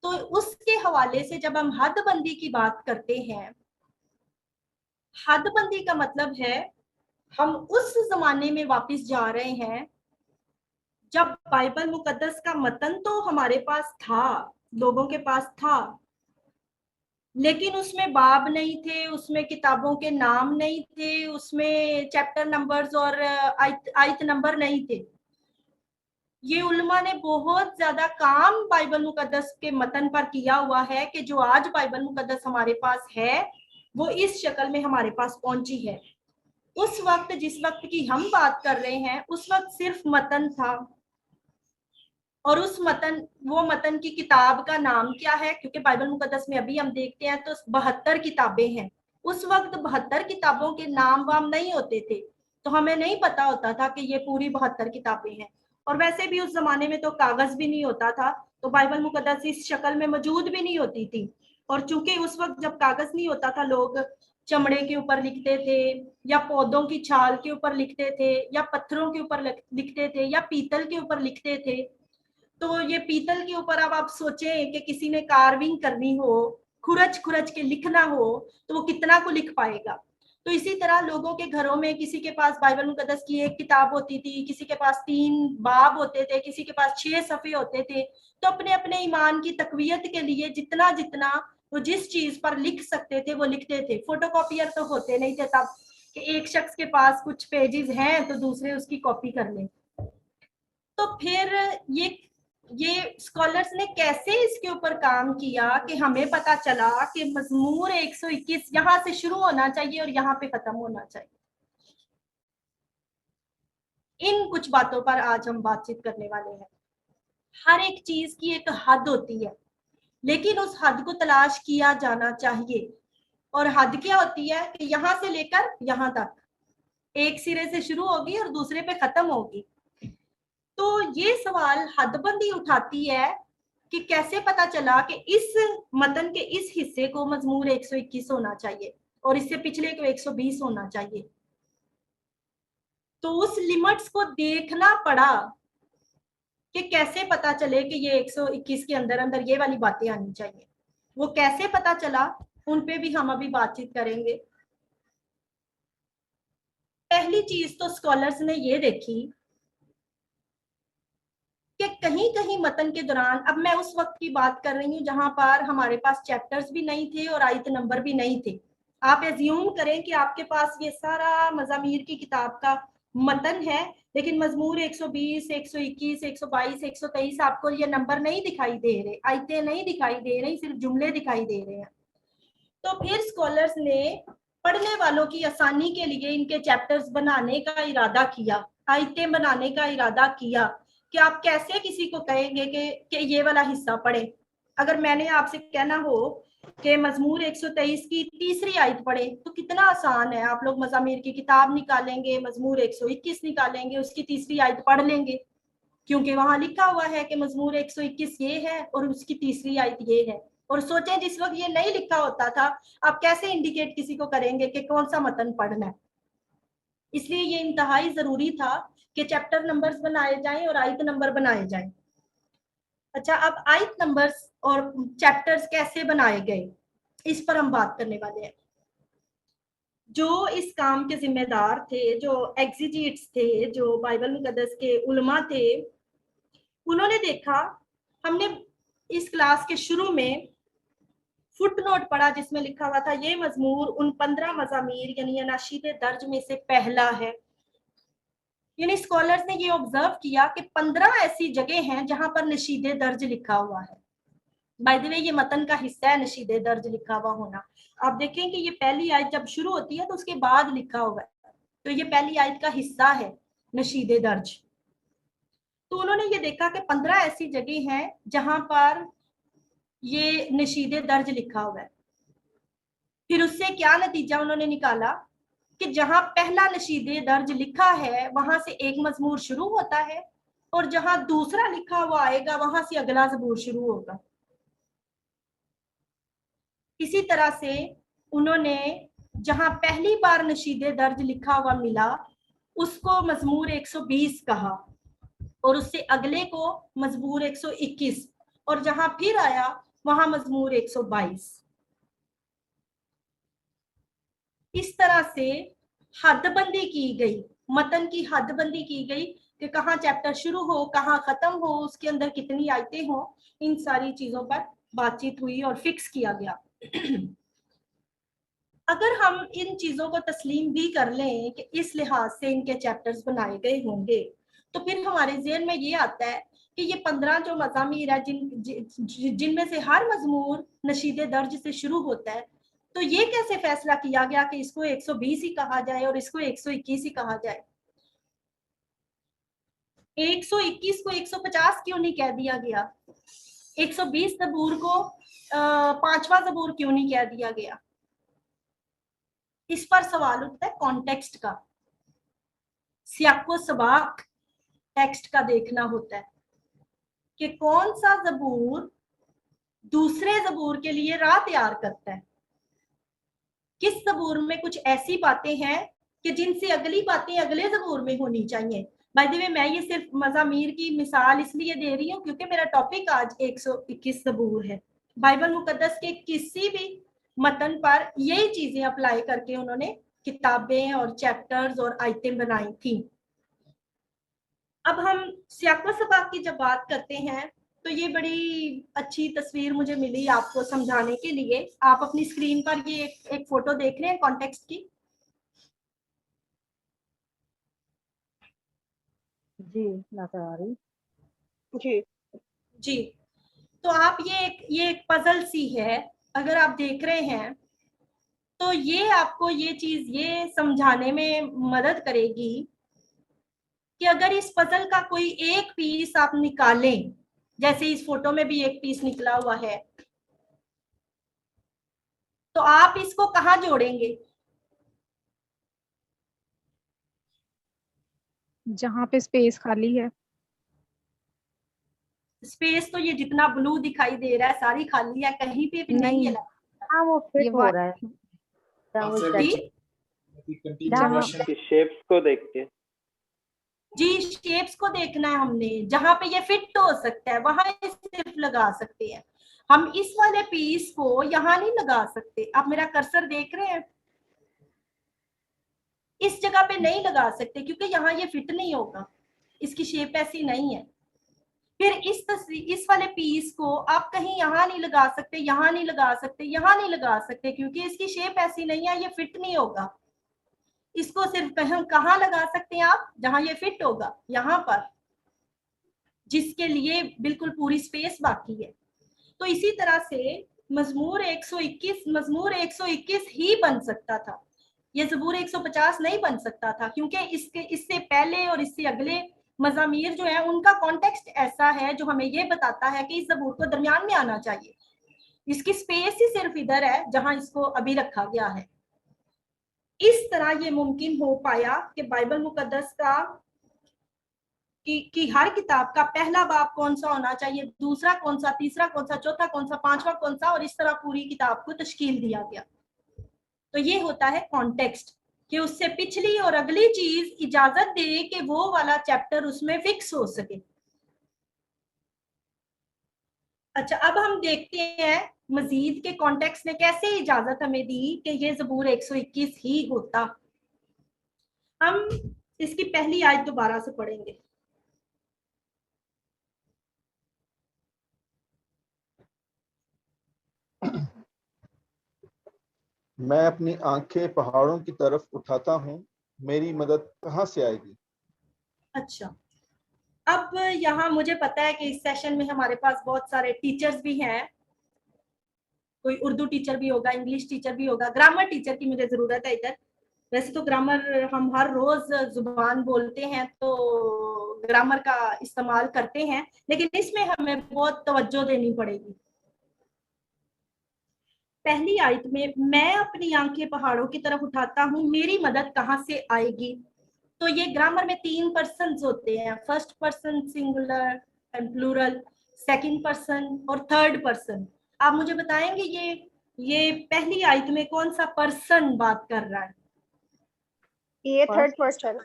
तो उसके हवाले से जब हम हदबंदी की बात करते हैं, हदबंदी का मतलब है हम उस जमाने में वापस जा रहे हैं जब बाइबल मुकद्दस का मतन तो हमारे पास था, लोगों के पास था, लेकिन उसमें बाब नहीं थे, उसमें किताबों के नाम नहीं थे, उसमें चैप्टर नंबर्स और आयत नंबर नहीं थे। ये उलमा ने बहुत ज्यादा काम बाइबल मुकद्दस के मतन पर किया हुआ है कि जो आज बाइबल मुकद्दस हमारे पास है वो इस शक्ल में हमारे पास पहुंची है। उस वक्त, जिस वक्त की हम बात कर रहे हैं, उस वक्त सिर्फ मतन था। और उस मतन, वो मतन की किताब का नाम क्या है, क्योंकि बाइबल मुकद्दस में अभी हम देखते हैं तो 72 किताबें हैं। उस वक्त 72 किताबों के नाम वाम नहीं होते थे, तो हमें नहीं पता होता था कि ये पूरी 72 किताबें हैं। और वैसे भी उस जमाने में तो कागज भी नहीं होता था, तो बाइबल मुकद्दस इस शक्ल में मौजूद भी नहीं होती थी। और चूंकि उस वक्त जब कागज नहीं होता था, लोग चमड़े के ऊपर लिखते थे या पौधों की छाल के ऊपर लिखते थे या पत्थरों के ऊपर लिखते थे या पीतल के ऊपर लिखते थे। तो ये पीतल के ऊपर अब आप सोचें कि किसी ने कार्विंग करनी हो, खुरच खुरच के लिखना हो, तो वो कितना को लिख पाएगा। तो इसी तरह लोगों के घरों में किसी के पास बाइबल मुकद्दस की एक किताब होती थी, किसी के पास 3 बाब होते थे, किसी के पास 6 सफ़े होते थे। तो अपने अपने ईमान की तकवीयत के लिए जितना जितना वो जिस चीज पर लिख सकते थे वो लिखते थे। फोटोकॉपियर तो होते नहीं थे तब कि एक शख्स के पास कुछ पेजेस हैं तो दूसरे उसकी कॉपी कर लें। तो फिर ये स्कॉलर्स ने कैसे इसके ऊपर काम किया कि हमें पता चला कि मजमूर 121 यहाँ से शुरू होना चाहिए और यहाँ पे खत्म होना चाहिए। इन कुछ बातों पर आज हम बातचीत करने वाले हैं। हर एक चीज की एक हद होती है, लेकिन उस हद को तलाश किया जाना चाहिए। और हद क्या होती है कि यहाँ से लेकर यहाँ तक, एक सिरे से शुरू होगी और दूसरे पे खत्म होगी। तो ये सवाल हदबंदी उठाती है कि कैसे पता चला कि इस मतन के इस हिस्से को मजमूर 121 होना चाहिए और इससे पिछले को 120 होना चाहिए। तो उस लिमिट्स को देखना पड़ा कि कैसे पता चले कि ये 121 के अंदर अंदर ये वाली बातें आनी चाहिए। वो कैसे पता चला, उन पे भी हम अभी बातचीत करेंगे। पहली चीज तो स्कॉलर्स ने ये देखी कि कहीं कहीं मतन के दौरान, अब मैं उस वक्त की बात कर रही हूँ जहां पर हमारे पास चैप्टर्स भी नहीं थे और आयत नंबर भी नहीं थे। आप एज्यूम करें कि आपके पास ये सारा मज़ामीर की किताब का मतन है, लेकिन मजमूर 120, 121, 122, 123 आपको ये नंबर नहीं दिखाई दे रहे, आयतें नहीं दिखाई दे रही, सिर्फ जुमले दिखाई दे रहे हैं। तो फिर स्कॉलर्स ने पढ़ने वालों की आसानी के लिए इनके चैप्टर्स बनाने का इरादा किया, आयतें बनाने का इरादा किया कि आप कैसे किसी को कहेंगे कि ये वाला हिस्सा पढ़े। अगर मैंने आपसे कहना हो कि मजमूर 123 की तीसरी आयत पढ़े तो कितना आसान है, आप लोग मज़ामीर की किताब निकालेंगे, मजमूर 121 निकालेंगे, उसकी तीसरी आयत पढ़ लेंगे, क्योंकि वहां लिखा हुआ है कि मजमूर 121 ये है और उसकी तीसरी आयत ये है। और सोचें जिस वक्त ये नहीं लिखा होता था, आप कैसे इंडिकेट किसी को करेंगे कि कौन सा मतन पढ़ना है। इसलिए ये इंतहाई जरूरी था कि चैप्टर नंबर्स बनाए जाएं और आयत नंबर बनाए जाएं। अच्छा, अब आयत नंबर्स और चैप्टर्स कैसे बनाए गए, इस पर हम बात करने वाले हैं। जो इस काम के जिम्मेदार थे, जो एग्जीजिट्स थे, जो बाइबल मुकद्दस के उलमा थे, उन्होंने देखा, हमने इस क्लास के शुरू में फुटनोट पढ़ा जिसमें लिखा हुआ था ये मजमूर उन 15 मज़ामीर यानी अनाशीद दर्ज में से पहला है। यानी स्कॉलर्स ने ये ऑब्जर्व किया कि 15 ऐसी जगह हैं जहां पर नशीदे दर्ज लिखा हुआ है। बाय द वे ये मतन का हिस्सा है नशीदे दर्ज लिखा हुआ होना। आप देखें कि ये पहली आयत जब शुरू होती है तो उसके बाद लिखा हुआ है, तो ये पहली आयत का हिस्सा है नशीदे दर्ज। तो उन्होंने ये देखा कि 15 ऐसी जगह हैं जहां पर ये नशीदे दर्ज लिखा हुआ है। फिर उससे क्या नतीजा उन्होंने निकाला कि जहां पहला नशीदे दर्ज लिखा है वहां से एक मजमूर शुरू होता है और जहां दूसरा लिखा हुआ आएगा वहां से अगला जबूर शुरू होगा। इसी तरह से उन्होंने जहां पहली बार नशीदे दर्ज लिखा हुआ मिला उसको मजमूर 120 कहा और उससे अगले को मजमूर 121 और जहां फिर आया वहां मजमूर 122। इस तरह से हदबंदी की गई, मतन की हदबंदी की गई कि कहाँ चैप्टर शुरू हो, कहाँ खत्म हो, उसके अंदर कितनी आयतें हो, इन सारी चीजों पर बातचीत हुई और फिक्स किया गया। अगर हम इन चीजों को तस्लीम भी कर लें कि इस लिहाज से इनके चैप्टर्स बनाए गए होंगे, तो फिर हमारे ज़हन में ये आता है कि ये 15 जो मज़ामीर है जिनमें से हर मजमूर नशीदे दर्ज से शुरू होता है, तो ये कैसे फैसला किया गया कि इसको 120 ही कहा जाए और इसको 121 ही कहा जाए? 121 को 150 क्यों नहीं कह दिया गया? 120 जबूर को 5वां जबूर क्यों नहीं कह दिया गया? इस पर सवाल उठता है कॉन्टेक्स्ट का, सियाको सबाक टेक्स्ट का देखना होता है कि कौन सा जबूर दूसरे जबूर के लिए राह तैयार करता है। किस जबूर में कुछ ऐसी बातें हैं कि जिनसे अगली बातें अगले जबूर में होनी चाहिए। बाय द वे मैं ये सिर्फ मज़ामीर की मिसाल इसलिए दे रही हूँ क्योंकि मेरा टॉपिक आज 121 जबूर है। बाइबल मुकद्दस के किसी भी मतन पर यही चीजें अप्लाई करके उन्होंने किताबें और चैप्टर्स और आयतें बनाई थी। अब हम सियाको सबाक की जब बात करते हैं तो ये बड़ी अच्छी तस्वीर मुझे मिली आपको समझाने के लिए। आप अपनी स्क्रीन पर ये एक फोटो देख रहे हैं कॉन्टेक्स्ट की? जी नजर आ रही। जी जी, तो आप ये एक पजल सी है, अगर आप देख रहे हैं तो ये आपको ये चीज ये समझाने में मदद करेगी कि अगर इस पजल का कोई एक पीस आप निकालें, जैसे इस फोटो में भी एक पीस निकला हुआ है, तो आप इसको कहाँ जोड़ेंगे? जहाँ पे स्पेस खाली है। स्पेस तो ये जितना ब्लू दिखाई दे रहा है सारी खाली है, कहीं पे भी नहीं है। हाँ वो फिट हो रहा है। शेप्स को देख के जी, शेप्स को देखना है हमने, जहां पे ये फिट हो सकता है वहां सिर्फ लगा सकते हैं हम। इस वाले पीस को यहाँ नहीं लगा सकते। आप मेरा कर्सर देख रहे हैं, इस जगह पे नहीं लगा सकते क्योंकि यहाँ ये फिट नहीं होगा, इसकी शेप ऐसी नहीं है। फिर इस वाले पीस को आप कहीं यहाँ नहीं लगा सकते, यहाँ नहीं लगा सकते, यहाँ नहीं लगा सकते क्योंकि इसकी शेप ऐसी नहीं है, ये फिट नहीं होगा। इसको सिर्फ कहाँ लगा सकते हैं आप, जहां ये फिट होगा, यहाँ पर, जिसके लिए बिल्कुल पूरी स्पेस बाकी है। तो इसी तरह से मजमूर 121 ही बन सकता था, ये ज़बूर 150 नहीं बन सकता था, क्योंकि इससे पहले और इससे अगले मज़ामीर जो है उनका कॉन्टेक्स्ट ऐसा है जो हमें ये बताता है कि इस ज़बूर को दरमियान में आना चाहिए। इसकी स्पेस ही सिर्फ इधर है जहां इसको अभी रखा गया है। इस तरह ये मुमकिन हो पाया कि बाइबल मुकद्दस का कि हर किताब का पहला बाब कौन सा होना चाहिए, दूसरा कौन सा, तीसरा कौन सा, चौथा कौन सा, पांचवा कौन सा, और इस तरह पूरी किताब को तश्कील दिया गया। तो ये होता है कॉन्टेक्स्ट, कि उससे पिछली और अगली चीज इजाजत दे कि वो वाला चैप्टर उसमें फिक्स हो सके। अच्छा, अब हम देखते हैं मजीद के कॉन्टेक्स्ट ने कैसे इजाजत हमें दी कि ये ज़बूर 121 ही होता। हम इसकी पहली आयत दोबारा से पढ़ेंगे। मैं अपनी आंखें पहाड़ों की तरफ उठाता हूँ, मेरी मदद कहाँ से आएगी? अच्छा, अब यहाँ मुझे पता है कि इस सेशन में हमारे पास बहुत सारे टीचर्स भी हैं, कोई उर्दू टीचर भी होगा, इंग्लिश टीचर भी होगा, ग्रामर टीचर की मुझे जरूरत है इधर। वैसे तो ग्रामर हम हर रोज जुबान बोलते हैं तो ग्रामर का इस्तेमाल करते हैं, लेकिन इसमें हमें बहुत तवज्जो देनी पड़ेगी। पहली आयत में मैं अपनी आंखें पहाड़ों की तरफ उठाता हूँ, मेरी मदद कहाँ से आएगी। तो ये ग्रामर में 3 पर्सन्स होते हैं, first person singular and plural, second person और थर्ड पर्सन। आप मुझे बताएंगे ये पहली आयत में कौन सा पर्सन बात कर रहा है? ये थर्ड पर्सन,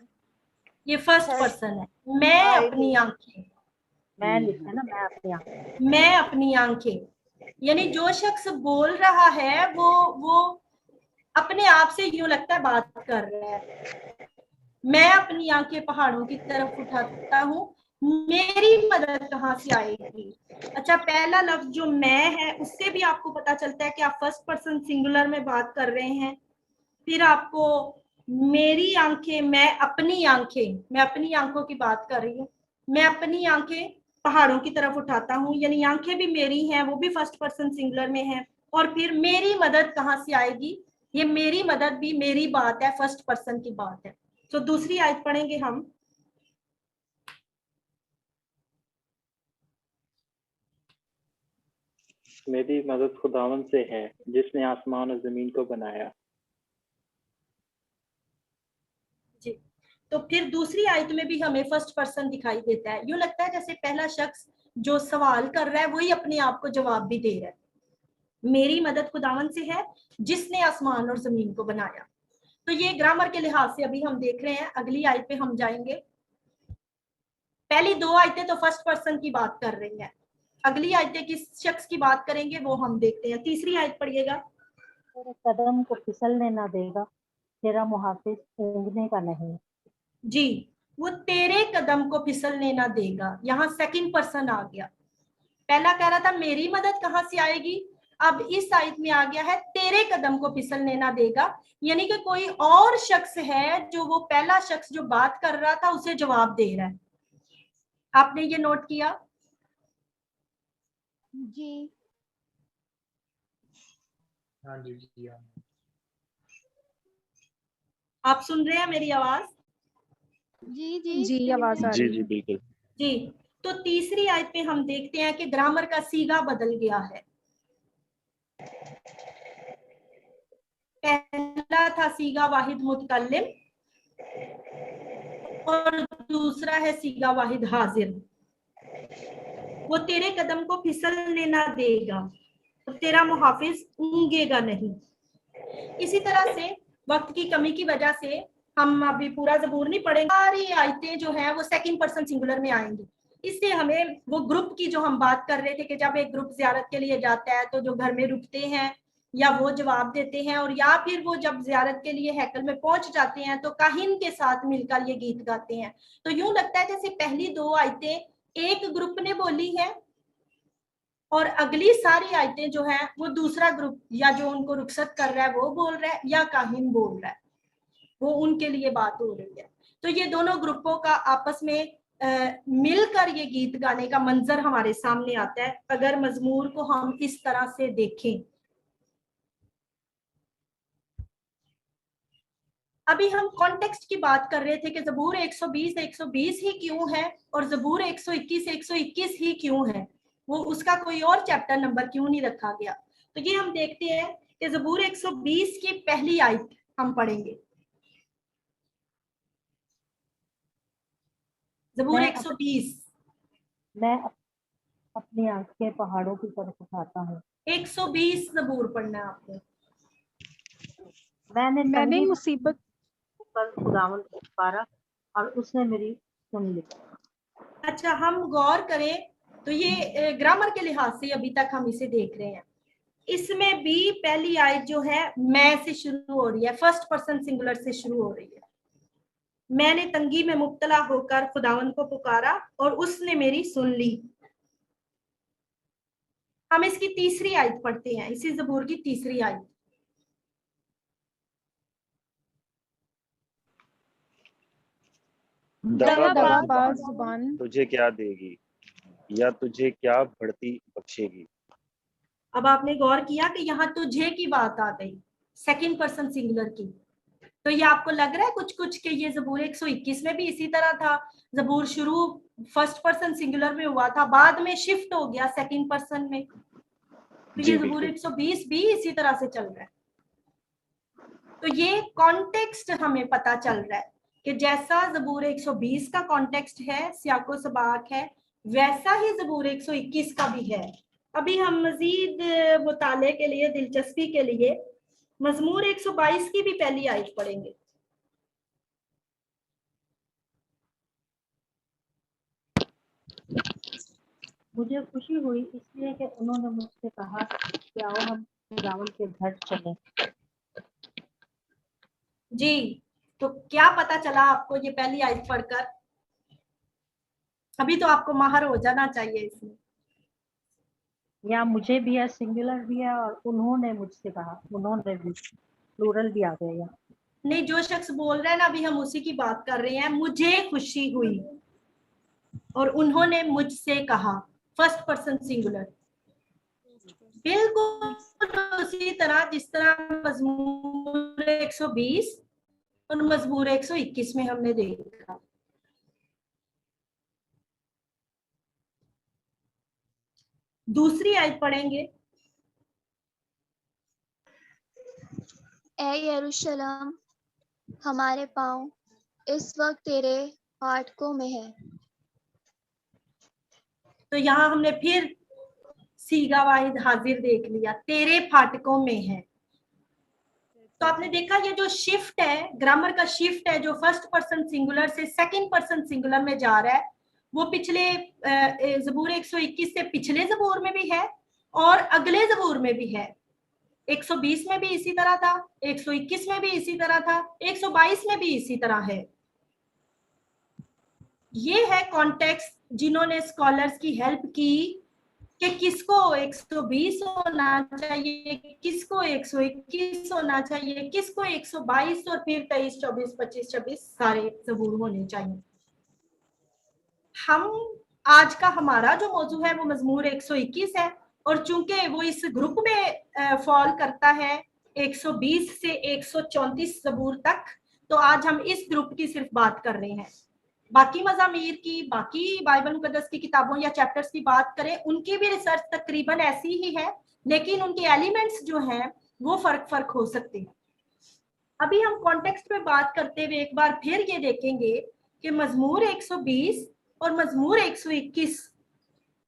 ये फर्स्ट पर्सन है। मैं अपनी आंखें, मैं लिखा है ना, मैं अपनी आंखें, मैं अपनी आंखें, यानी जो शख्स बोल रहा है वो अपने आप से यूं लगता है बात कर रहा है। मैं अपनी आंखें पहाड़ों की तरफ उठाता हूँ, मेरी मदद कहाँ से आएगी। अच्छा, पहला लफ्ज जो मैं है उससे भी आपको पता चलता है कि आप फर्स्ट पर्सन सिंगुलर में बात कर रहे हैं। फिर आपको मेरी आंखें, मैं अपनी आंखों की बात कर रही हूँ, मैं अपनी आंखें पहाड़ों की तरफ उठाता हूँ, यानी आंखें भी मेरी हैं, वो भी फर्स्ट पर्सन सिंगुलर में है। और फिर मेरी मदद कहाँ से आएगी, ये मेरी मदद भी मेरी बात है, फर्स्ट पर्सन की बात है। तो दूसरी आयत पढ़ेंगे हम। मेरी मदद खुदावंद से है जिसने आसमान और जमीन को बनाया। जी, तो फिर दूसरी आयत में भी हमें फर्स्ट पर्सन दिखाई देता है। यूं लगता है जैसे पहला शख्स जो सवाल कर रहा है वही अपने आप को जवाब भी दे रहा है। मेरी मदद खुदावंद से है जिसने आसमान और जमीन को बनाया। तो ये ग्रामर के लिहाज से अभी हम देख रहे हैं। अगली आयत पे हम जाएंगे। पहली 2 आयतें तो फर्स्ट पर्सन की बात कर रही हैं, अगली आयतें किस शख्स की बात करेंगे वो हम देखते हैं। तीसरी आयत पढ़िएगा। तेरे कदम को फिसलने ना देगा, तेरा मुहाफिज ऊँघने का नहीं। जी, वो तेरे कदम को फिसलने ना देगा, यहाँ सेकंड पर्सन आ गया। पहला कह रहा था मेरी मदद कहाँ से आएगी, अब इस आयत में आ गया है तेरे कदम को फिसलने ना देगा, यानी कि कोई और शख्स है जो वो पहला शख्स जो बात कर रहा था उसे जवाब दे रहा है। आपने ये नोट किया? जी हाँ जी जी हाँ। आप सुन रहे हैं मेरी आवाज? जी आवाज आ जी रही जी है। बिल्कुल। जी, तो तीसरी आयत में हम देखते हैं कि ग्रामर का सीगा बदल गया है। पहला था सीगा वाहिद मुतकल्लिम और दूसरा है सीगा वाहिद हाजिर। वो तेरे कदम को फिसलने ना देगा और तेरा मुहाफिज ऊँघेगा नहीं। इसी तरह से वक्त की कमी की वजह से हम अभी पूरा ज़बूर नहीं पढ़ेंगे, सारी आयतें जो हैं वो सेकंड पर्सन सिंगुलर में आएंगी। इससे हमें वो ग्रुप की जो हम बात कर रहे थे कि जब एक ग्रुप ज़ियारत के लिए जाता है तो जो घर में रुकते हैं या वो जवाब देते हैं, और या फिर वो जब ज़ियारत के लिए हैकल में पहुंच जाते हैं तो काहिन के साथ मिलकर ये गीत गाते हैं। तो यूं लगता है जैसे पहली 2 आयतें एक ग्रुप ने बोली है और अगली सारी आयतें जो हैं वो दूसरा ग्रुप या जो उनको रुखसत कर रहा है वो बोल रहा है या काहिन बोल रहा है। वो उनके लिए बात हो रही है। तो ये दोनों ग्रुपों का आपस में मिलकर ये गीत गाने का मंजर हमारे सामने आता है अगर मजमूर को हम इस तरह से देखें। अभी हम कॉन्टेक्स्ट की बात कर रहे थे कि ज़बूर 120 ही क्यों है और ज़बूर 121 ही क्यों है, वो उसका कोई और चैप्टर नंबर क्यों नहीं रखा गया। तो ये हम देखते हैं कि ज़बूर 120 की पहली आयत हम पढ़ेंगे। ज़बूर 120। मैं अपनी आंखें पहाड़ों की तरफ उठाता हूँ। 120 ज़बूर पढ़ना है आपको। मैंने मुसीबत पर खुदावंद को पुकारा और उसने मेरी सुन ली। अच्छा, हम गौर करें तो ये ग्रामर के लिहाज से अभी तक हम इसे देख रहे हैं। इसमें भी पहली आयत जो है मैं से शुरू हो रही है, फर्स्ट पर्सन सिंगुलर से शुरू हो रही है। मैंने तंगी में मुब्तला होकर खुदावंद को पुकारा और उसने मेरी सुन ली। हम इसकी तीसरी आयत पढ़ते हैं, इसी ज़बूर की तीसरी आयत। दगाबाज जुबान तुझे क्या देगी या तुझे क्या बढ़ती बख्शेगी। अब आपने गौर किया कि यहाँ तुझे की बात आ गई, सेकंड पर्सन सिंगुलर की। तो ये आपको लग रहा है कुछ कुछ के ये ज़बूर 121 में भी इसी तरह था। ज़बूर शुरू फर्स्ट पर्सन सिंगुलर में हुआ था, बाद में शिफ्ट हो गया सेकंड पर्सन में। तो ये ज़बूर 120 भी इसी तरह से चल रहा है। तो ये कॉन्टेक्स्ट हमें पता चल रहा है कि जैसा ज़बूर 120 का कॉन्टेक्स्ट है, सियाको सबाक है, वैसा ही ज़बूर 121 का भी है। अभी हम मजीद मुताले के लिए, दिलचस्पी के लिए मज़मूर 122 की भी पहली आयत पढ़ेंगे। मुझे खुशी हुई इसलिए कि उन्होंने मुझसे कहा कि आओ हम खुदावंद के घर चलें। जी, तो क्या पता चला आपको ये पहली आयत पढ़कर? अभी तो आपको माहर हो जाना चाहिए इसमें। या मुझे भी है, सिंगुलर भी है, और उन्होंने मुझसे कहा, उन्होंने भी प्लूरल भी आ गया। नहीं, जो शख्स बोल रहा है ना, अभी हम उसी की बात कर रहे हैं। मुझे खुशी हुई और उन्होंने मुझसे कहा, फर्स्ट पर्सन सिंगुलर, बिल्कुल उसी तरह जिस तरह मज़मूर 120 और मज़मूर 121 में हमने देखा। दूसरी आयत पढ़ेंगे। ए यरूशलेम, हमारे पाँव इस वक्त तेरे फाटकों में है। तो यहाँ हमने फिर सीगा वाहिद हाजिर देख लिया, तेरे फाटकों में है। तो आपने देखा ये जो शिफ्ट है, ग्रामर का शिफ्ट है, जो फर्स्ट पर्सन सिंगुलर से सेकंड पर्सन सिंगुलर में जा रहा है, वो पिछले ज़बूर 121 से पिछले ज़बूर में भी है और अगले ज़बूर में भी है। 120 में भी इसी तरह था, 121 में भी इसी तरह था, 122 में भी इसी तरह है। ये है कॉन्टेक्स्ट जिन्होंने स्कॉलर्स की हेल्प की कि किसको 120 होना चाहिए, किसको 121 होना चाहिए, किसको 122 और फिर 23, 24, 25, 26 सारे ज़बूर होने चाहिए। हम आज का हमारा जो मौजू है वो मज़मूर 121 है और चूंकि वो इस ग्रुप में फॉल करता है 120 से 134 ज़बूर तक, तो आज हम इस ग्रुप की सिर्फ बात कर रहे हैं। बाकी मज़ामीर की, बाकी बाइबल मुकद्दस की किताबों या चैप्टर्स की बात करें, उनकी भी रिसर्च तकरीबन ऐसी ही है, लेकिन उनके एलिमेंट्स जो हैं वो फर्क हो सकते हैं। अभी हम कॉन्टेक्स्ट में बात करते हुए एक बार फिर ये देखेंगे कि मज़मूर 120 और मज़मूर 121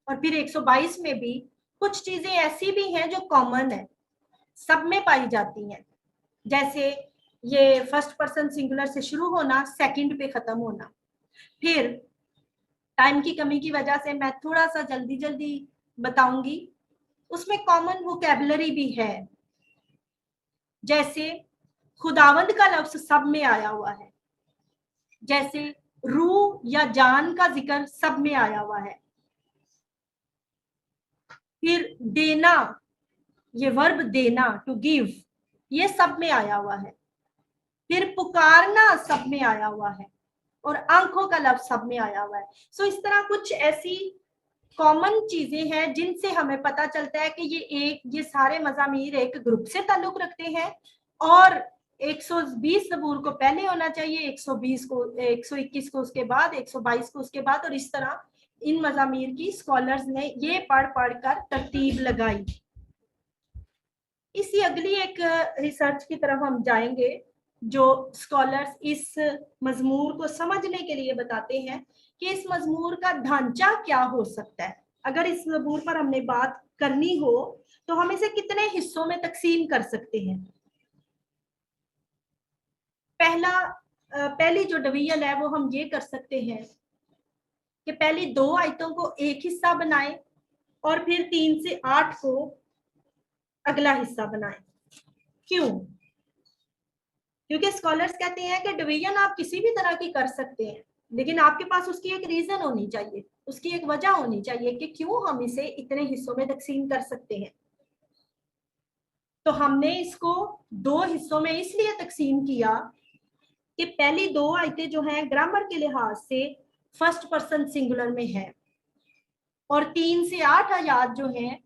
और फिर 122 में भी कुछ चीजें ऐसी भी हैं जो कॉमन है, सब में पाई जाती हैं। जैसे ये फर्स्ट पर्सन सिंगुलर से शुरू होना, सेकंड पे खत्म होना। फिर टाइम की कमी की वजह से मैं थोड़ा सा जल्दी बताऊंगी। उसमें कॉमन वोकैबुलरी भी है, जैसे खुदावंद का लफ्ज सब में आया हुआ है, जैसे रूह या जान का जिक्र सब में आया हुआ है। फिर देना, ये वर्ब देना, टू गिव, ये सब में आया हुआ है। फिर पुकारना सब में आया हुआ है और आंखों का लफ्ज सब में आया हुआ है। सो इस तरह कुछ ऐसी कॉमन चीजें हैं जिनसे हमें पता चलता है कि ये सारे मज़ामीर एक ग्रुप से ताल्लुक रखते हैं और 120 ज़बूर को पहले होना चाहिए, 120 को 121 को उसके बाद, 122 को उसके बाद, और इस तरह इन मज़ामीर की स्कॉलर्स ने ये पढ़ कर तरतीब लगाई। इसी अगली एक रिसर्च की तरफ हम जाएंगे जो स्कॉलर्स इस मजमूर को समझने के लिए बताते हैं कि इस मजमूर का ढांचा क्या हो सकता है। अगर इस मजमूर पर हमने बात करनी हो तो हम इसे कितने हिस्सों में तकसीम कर सकते हैं। पहली जो डिवीजन है वो हम ये कर सकते हैं कि पहली 2 आयतों को एक हिस्सा बनाएं और फिर 3 से 8 को अगला हिस्सा बनाएं। क्यों? क्योंकि स्कॉलर्स कहते हैं कि डिवीजन आप किसी भी तरह की कर सकते हैं, लेकिन आपके पास उसकी एक रीजन होनी चाहिए, उसकी एक वजह होनी चाहिए कि क्यों हम इसे इतने हिस्सों में तकसीम कर सकते हैं। तो हमने इसको 2 हिस्सों में इसलिए तकसीम किया कि पहली 2 आयतें जो हैं ग्रामर के लिहाज से फर्स्ट पर्सन सिंगुलर में है और 3 से 8 आयात जो हैं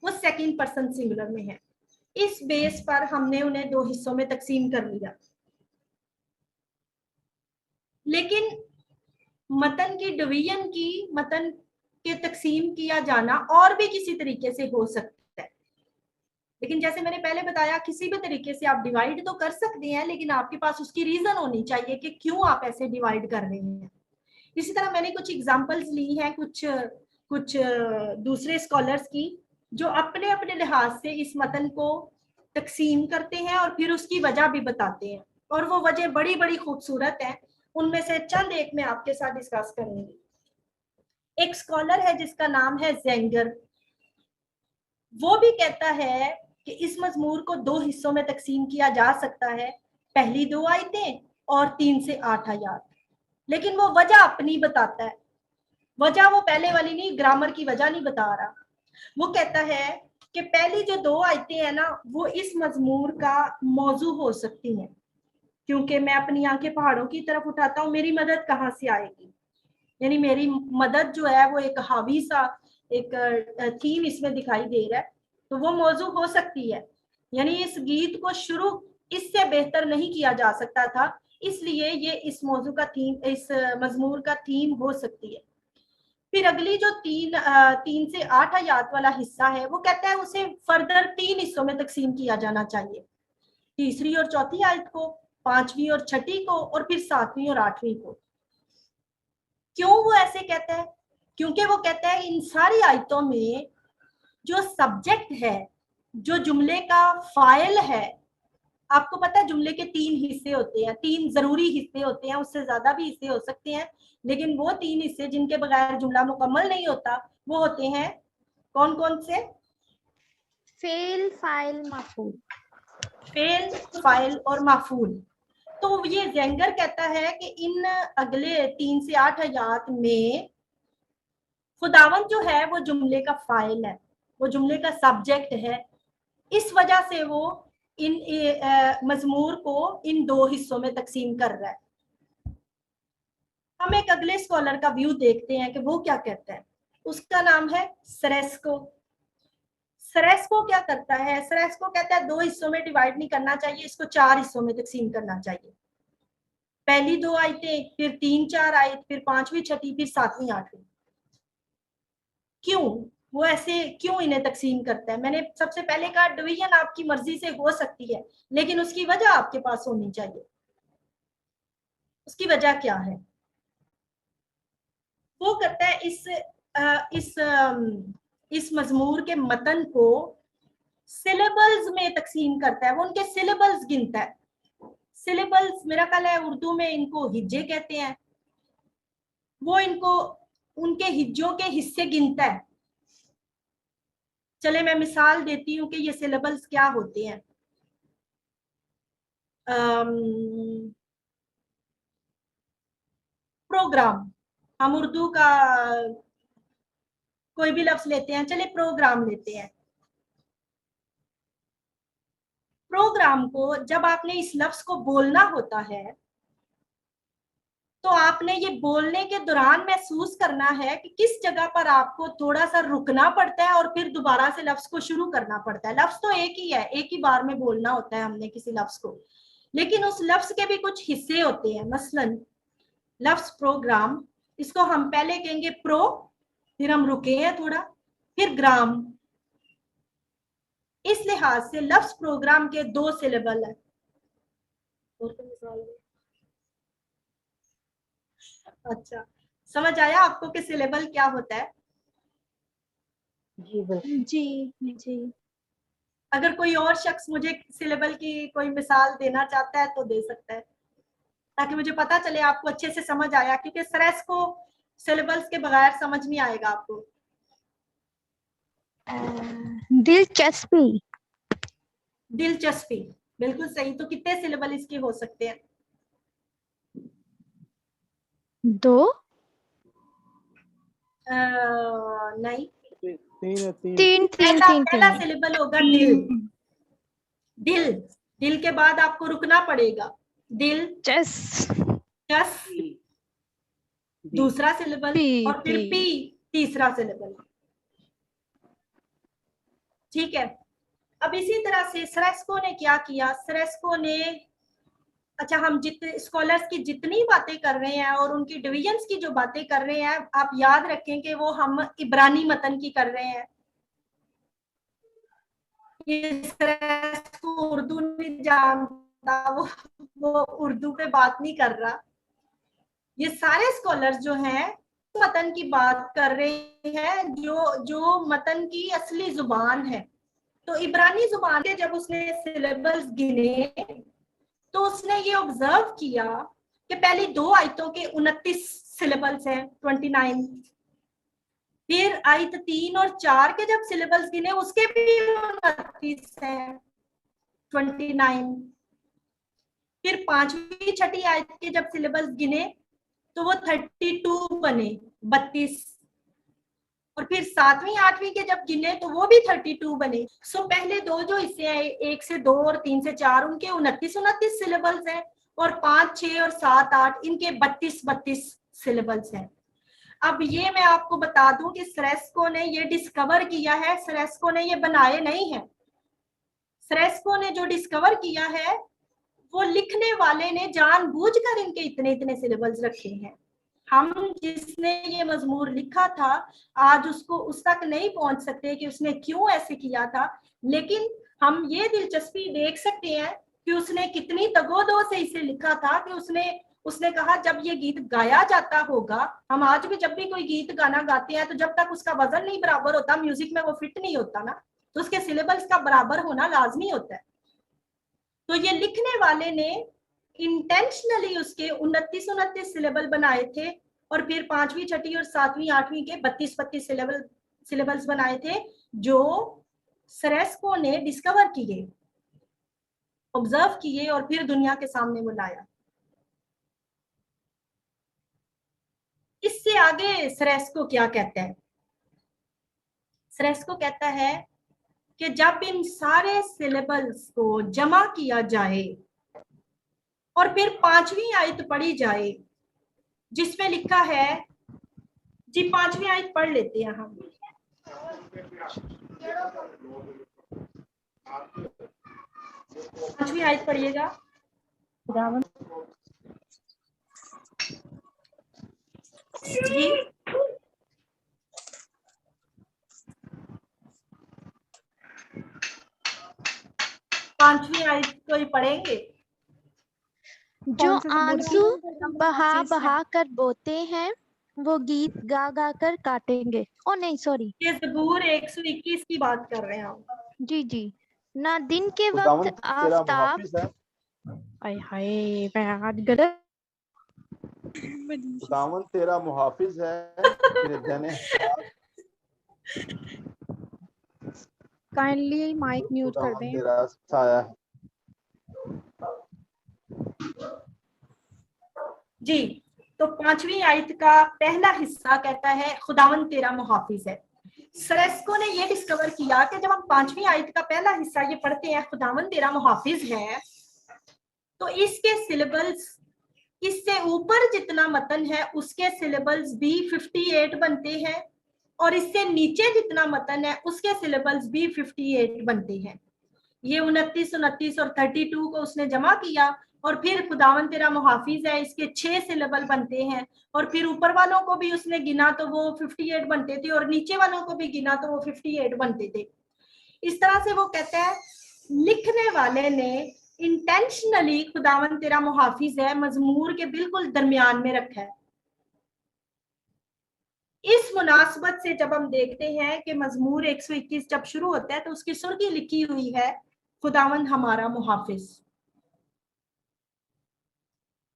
वो सेकंड पर्सन सिंगुलर में है। इस बेस पर हमने उन्हें 2 हिस्सों में तकसीम कर लिया। लेकिन मतन की डिवीजन की, मतन के तकसीम किया जाना और भी किसी तरीके से हो सकता है, लेकिन जैसे मैंने पहले बताया किसी भी तरीके से आप डिवाइड तो कर सकते हैं, लेकिन आपके पास उसकी रीजन होनी चाहिए कि क्यों आप ऐसे डिवाइड कर रहे हैं। इसी तरह मैंने कुछ एग्जांपल्स ली हैं कुछ दूसरे स्कॉलर्स की जो अपने अपने लिहाज से इस मतन को तकसीम करते हैं और फिर उसकी वजह भी बताते हैं, और वो वजह बड़ी बड़ी खूबसूरत है। उनमें से चंद एक मैं आपके साथ डिस्कस करूंगी। एक स्कॉलर है जिसका नाम है ज़ेंगर। वो भी कहता है कि इस मजमूर को 2 हिस्सों में तकसीम किया जा सकता है, पहली 2 आयतें और 3 से 8 आयात। लेकिन वो वजह अपनी बताता है, वजह वो पहले वाली नहीं, ग्रामर की वजह नहीं बता रहा। वो कहता है कि पहली जो 2 आयतें हैं ना वो इस मजमूर का मौजू हो सकती हैं, क्योंकि मैं अपनी आंखें पहाड़ों की तरफ उठाता हूँ, मेरी मदद कहाँ से आएगी, यानी मेरी मदद जो है वो एक हावी सा एक थीम इसमें दिखाई दे रहा है, तो वो मौजू हो सकती है। यानी इस गीत को शुरू इससे बेहतर नहीं किया जा सकता था, इसलिए ये इस मौजू का थीम, इस मजमूर का थीम हो सकती है। फिर अगली जो 3 से 8 आयात वाला हिस्सा है वो कहता है उसे फर्दर 3 हिस्सों में तकसीम किया जाना चाहिए, तीसरी और चौथी आयत को, 5वीं और 6ठी को, और फिर 7वीं और 8वीं को। क्यों वो ऐसे कहता है? क्योंकि वो कहता है इन सारी आयतों में जो सब्जेक्ट है, जो जुमले का फाइल है, आपको पता है जुमले के 3 हिस्से होते हैं, 3 जरूरी हिस्से होते हैं, उससे ज्यादा भी हिस्से हो सकते हैं, लेकिन वो 3 हिस्से जिनके बगैर जुमला मुकम्मल नहीं होता वो होते हैं कौन कौन से? फेल, फाइल, मफूल। फेल, फाइल और माफूल। तो ये ज़ेंगर कहता है कि इन अगले 3 से 8 आयात में खुदावन जो है वो जुमले का फाइल है, वो जुमले का सब्जेक्ट है। इस वजह से वो इन मजमूर को इन 2 हिस्सों में तकसीम कर रहा है। हम एक अगले स्कॉलर का व्यू देखते हैं कि वो क्या कहता है। उसका नाम है सेरेस्को। सेरेस्को क्या करता है? सेरेस्को कहता है 2 हिस्सों में डिवाइड नहीं करना चाहिए, इसको 4 हिस्सों में तकसीम करना चाहिए। पहली 2 आयतें, फिर 3-4 आयत, फिर 5वीं 6ठी, फिर 7वीं 8वीं। क्यों वो ऐसे क्यों इन्हें तकसीम करता है? मैंने सबसे पहले कहा डिवीजन आपकी मर्जी से हो सकती है, लेकिन उसकी वजह आपके पास होनी चाहिए। उसकी वजह क्या है? वो करता है इस मजमूर के मतन को सिलेबल्स में तकसीम करता है, वो उनके सिलेबल्स गिनता है। सिलेबल्स मेरा ख्याल है उर्दू में इनको हिज्जे कहते हैं। वो इनको उनके हिज्जों के हिस्से गिनता है। चले मैं मिसाल देती हूँ कि ये सिलेबल्स क्या होते हैं। प्रोग्राम, हम उर्दू का कोई भी लफ्ज लेते हैं, चले प्रोग्राम लेते हैं। प्रोग्राम को जब आपने इस लफ्ज को बोलना होता है तो आपने ये बोलने के दौरान महसूस करना है कि किस जगह पर आपको थोड़ा सा रुकना पड़ता है और फिर दोबारा से लफ्ज को शुरू करना पड़ता है। लफ्ज तो एक ही है, एक ही बार में बोलना होता है हमने किसी लफ्ज को, लेकिन उस लफ्ज के भी कुछ हिस्से होते हैं। मसलन लफ्ज प्रोग्राम, इसको हम पहले कहेंगे प्रो, फिर हम रुके हैं थोड़ा, फिर ग्राम। इस लिहाज से लफ्ज प्रोग्राम के 2 सिलेबल है। अच्छा, समझ आया आपको कि सिलेबल क्या होता है? जी बिल्कुल। जी जी। अगर कोई और शख्स मुझे सिलेबल की कोई मिसाल देना चाहता है तो दे सकता है, ताकि मुझे पता चले आपको अच्छे से समझ आया, क्योंकि स्ट्रेस को सिलेबल्स के बगैर समझ नहीं आएगा आपको। दिलचस्पी। दिलचस्पी, बिल्कुल सही। तो कितने सिलेबल इसके हो सकते हैं? 2। नहीं, 3 पहला सिलेबल होगा दिल। दिल, दिल के बाद आपको रुकना पड़ेगा। दिल, चस, दूसरा सिलेबल, और फिर पी, तीसरा सिलेबल। ठीक है। अब इसी तरह से सेरेस्को ने क्या किया? सेरेस्को ने, अच्छा, हम जितने स्कॉलर्स की जितनी बातें कर रहे हैं और उनकी डिविजन्स की जो बातें कर रहे हैं, आप याद रखें कि वो हम इब्रानी मतन की कर रहे हैं। ये सेरेस्को उर्दू नहीं जानता, वो उर्दू पे बात नहीं कर रहा। ये सारे स्कॉलर्स जो हैं मतन की बात कर रहे हैं, जो मतन की असली जुबान है। तो इब्रानी जुबान के जब उसने सिलेबल्स गिने तो उसने ये ऑब्जर्व किया कि पहली 2 आयतों के 29 सिलेबल्स हैं, 29। फिर आयत 3 और 4 के जब सिलेबल्स गिने उसके भी 29 हैं, 29। फिर 5वीं 6ठी आयत के जब सिलेबल्स गिने तो वो 32 बने, 32। और फिर 7वीं 8वीं के जब गिने तो वो भी 32 बने। सो पहले 2 जो हिस्से हैं, 1 से 2 और 3 से 4, उनके 29 सिलेबल्स हैं, और 5, 6 और 7, 8 इनके 32 सिलेबल्स हैं। अब ये मैं आपको बता दूं कि सेरेस्को ने ये डिस्कवर किया है, सेरेस्को ने ये बनाए नहीं है। सेरेस्को ने जो डिस्कवर किया है वो लिखने वाले ने जानबूझकर इनके इतने सिलेबल्स रखे हैं। हम जिसने ये मजमूर लिखा था आज उसको उस तक नहीं पहुंच सकते कि उसने क्यों ऐसे किया था, लेकिन हम ये दिलचस्पी देख सकते हैं कि उसने कितनी तगोदो से इसे लिखा था कि उसने कहा जब ये गीत गाया जाता होगा, हम आज भी जब भी कोई गीत गाना गाते हैं तो जब तक उसका वजन नहीं बराबर होता, म्यूजिक में वो फिट नहीं होता ना, तो उसके सिलेबल्स का बराबर होना लाजमी होता है। तो ये लिखने वाले ने इंटेंशनली उसके 29 सिलेबल बनाए थे, और फिर 5वीं 6ठी और 7वीं 8वीं के 32 सिलेबल्स बनाए थे, जो सेरेस्को ने डिस्कवर किए, ऑब्जर्व किए और फिर दुनिया के सामने वो लाया। इससे आगे सेरेस्को क्या कहता है? सेरेस्को कहता है कि जब इन सारे सिलेबल्स को जमा किया जाए और फिर 5वीं आयत पढ़ी जाए जिसमें लिखा है, जी 5वीं आयत पढ़ लेते हैं हम। 5वीं आयत पढ़िएगा। जी 5वीं आयत कोई पढ़ेंगे? जो आंसू बहा बहा कर बोते हैं वो गीत गा गा कर काटेंगे। ओ नहीं सॉरी, ये ज़बूर 121 की बात कर रहे हैं हम। जी जी। ना दिन के वक्त आफताब, आय हाय मैं आज गलत, खुदावन तेरा मुहाफिज है, तेरे देने काइंडली माइक म्यूट कर खुदावन दें। तेरा साया है। जी, तो 5वीं आयत का पहला हिस्सा कहता है खुदावन तेरा मुहाफिज है। सरेस्को ने ये डिस्कवर किया कि जब हम 5वीं आयत का पहला हिस्सा ये पढ़ते हैं, खुदावंद तेरा मुहाफिज है, तो इसके सिलेबल्स इससे ऊपर जितना मतन है उसके सिलेबल्स भी 58 बनते हैं, और इससे नीचे जितना मतन है उसके सिलेबल्स भी 58 बनते हैं। ये 29, 29 और 32 को उसने जमा किया, और फिर खुदावंद तेरा मुहाफिज है इसके 6 सिलेबल बनते हैं, और फिर ऊपर वालों को भी उसने गिना तो वो 58 बनते थे, और नीचे वालों को भी गिना तो वो 58 बनते थे। इस तरह से वो कहता है लिखने वाले ने इंटेंशनली खुदावंद तेरा मुहाफिज है मजमूर के बिल्कुल दरमियान में रखा है। इस मुनासबत से जब हम देखते हैं कि मजमूर 121 जब शुरू होता है तो उसकी सुर्खी लिखी हुई है खुदावंद हमारा मुहाफिज।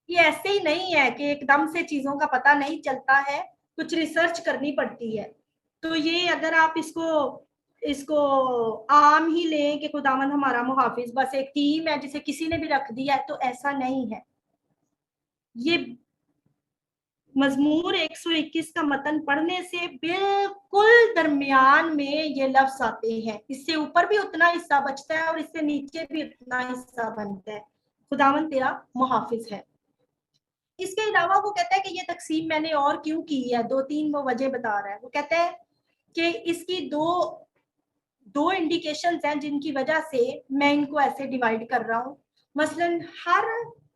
ये ऐसे ही नहीं है कि एकदम से चीजों का पता नहीं चलता है, कुछ रिसर्च करनी पड़ती है। तो ये अगर आप इसको आम ही लें कि खुदावंद हमारा मुहाफिज बस एक थीम है जिसे किसी ने भी रख दिया है, तो ऐसा नहीं है। ये मजमूर 121 का मतन पढ़ने से बिल्कुल दरमियान में ये लफ्ज आते हैं। इससे ऊपर भी उतना हिस्सा बचता है और इससे नीचे भी उतना हिस्सा बनता है। खुदावंद तेरा मुहाफिज है। इसके अलावा वो कहता है कि ये तकसीम मैंने और क्यों की है, 2-3 वो वजह बता रहा है। वो कहता है कि इसकी दो इंडिकेशंस हैं जिनकी वजह से मैं इनको ऐसे डिवाइड कर रहा हूँ। मसलन हर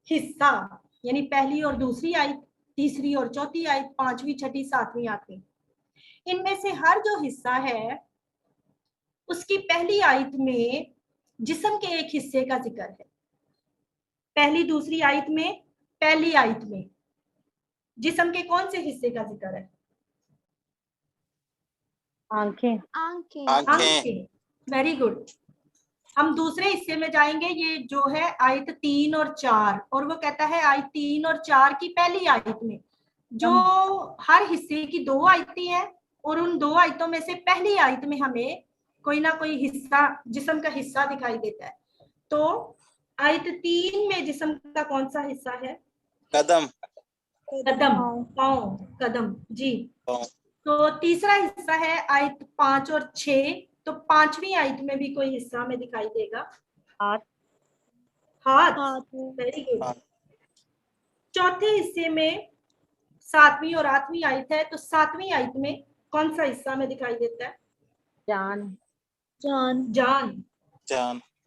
हिस्सा यानी पहली और दूसरी आयत, तीसरी और चौथी आयत, 5वीं, 6वीं, 7वीं, 8वीं, इनमें से हर जो हिस्सा है उसकी पहली आयत में जिस्म के एक हिस्से का जिक्र है। पहली दूसरी आयत में, पहली आयत में जिस्म के कौन से हिस्से का जिक्र है? आंखें। आंखें। Very good. हम दूसरे हिस्से में जाएंगे, ये जो है आयत 3 और 4, और वो कहता है आयत 3 और 4 की पहली आयत में जो हर हिस्से की 2 आयतें हैं, और उन 2 आयतों में से पहली आयत में हमें कोई ना कोई हिस्सा, जिस्म का हिस्सा दिखाई देता है। तो आयत 3 में जिस्म का कौन सा हिस्सा है? कदम। पाँव, कदम जी। तो तीसरा हिस्सा है आयत 5 और 6, तो 5वीं आयत में भी कोई हिस्सा हमें दिखाई देगा। हाथ। Very good. चौथे हिस्से में 7वीं और 8वीं आयत है, तो 7वीं आयत में कौन सा हिस्सा हमें दिखाई देता है? जान।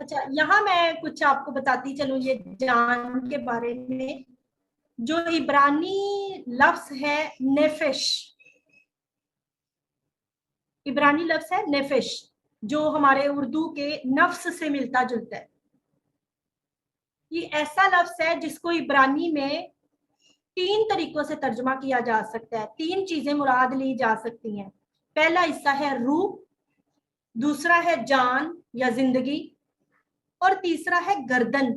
अच्छा, यहाँ मैं कुछ आपको बताती चलूं ये जान के बारे में। जो इब्रानी लफ्ज है नेफिश, इब्रानी लफ्ज है नेफिश, जो हमारे उर्दू के नफ्स से मिलता जुलता है। ये ऐसा लफ्ज है जिसको इब्रानी में 3 तरीकों से तर्जुमा किया जा सकता है। 3 चीजें मुराद ली जा सकती हैं। पहला हिस्सा है रूह, दूसरा है जान या जिंदगी, और तीसरा है गर्दन।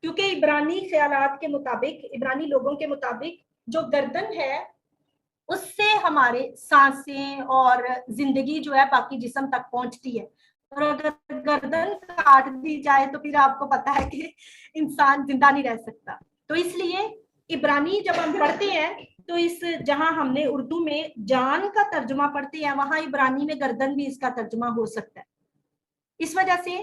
क्योंकि इब्रानी ख्यालात के मुताबिक, इब्रानी लोगों के मुताबिक जो गर्दन है उससे हमारे सांसें और जिंदगी जो है बाकी जिस्म तक पहुंचती है, और अगर गर्दन काट दी जाए तो फिर आपको पता है कि इंसान जिंदा नहीं रह सकता। तो इसलिए इब्रानी जब हम पढ़ते हैं तो इस जहां हमने उर्दू में जान का तर्जुमा पढ़ते हैं, वहां इब्रानी में गर्दन भी इसका तर्जुमा हो सकता है। इस वजह से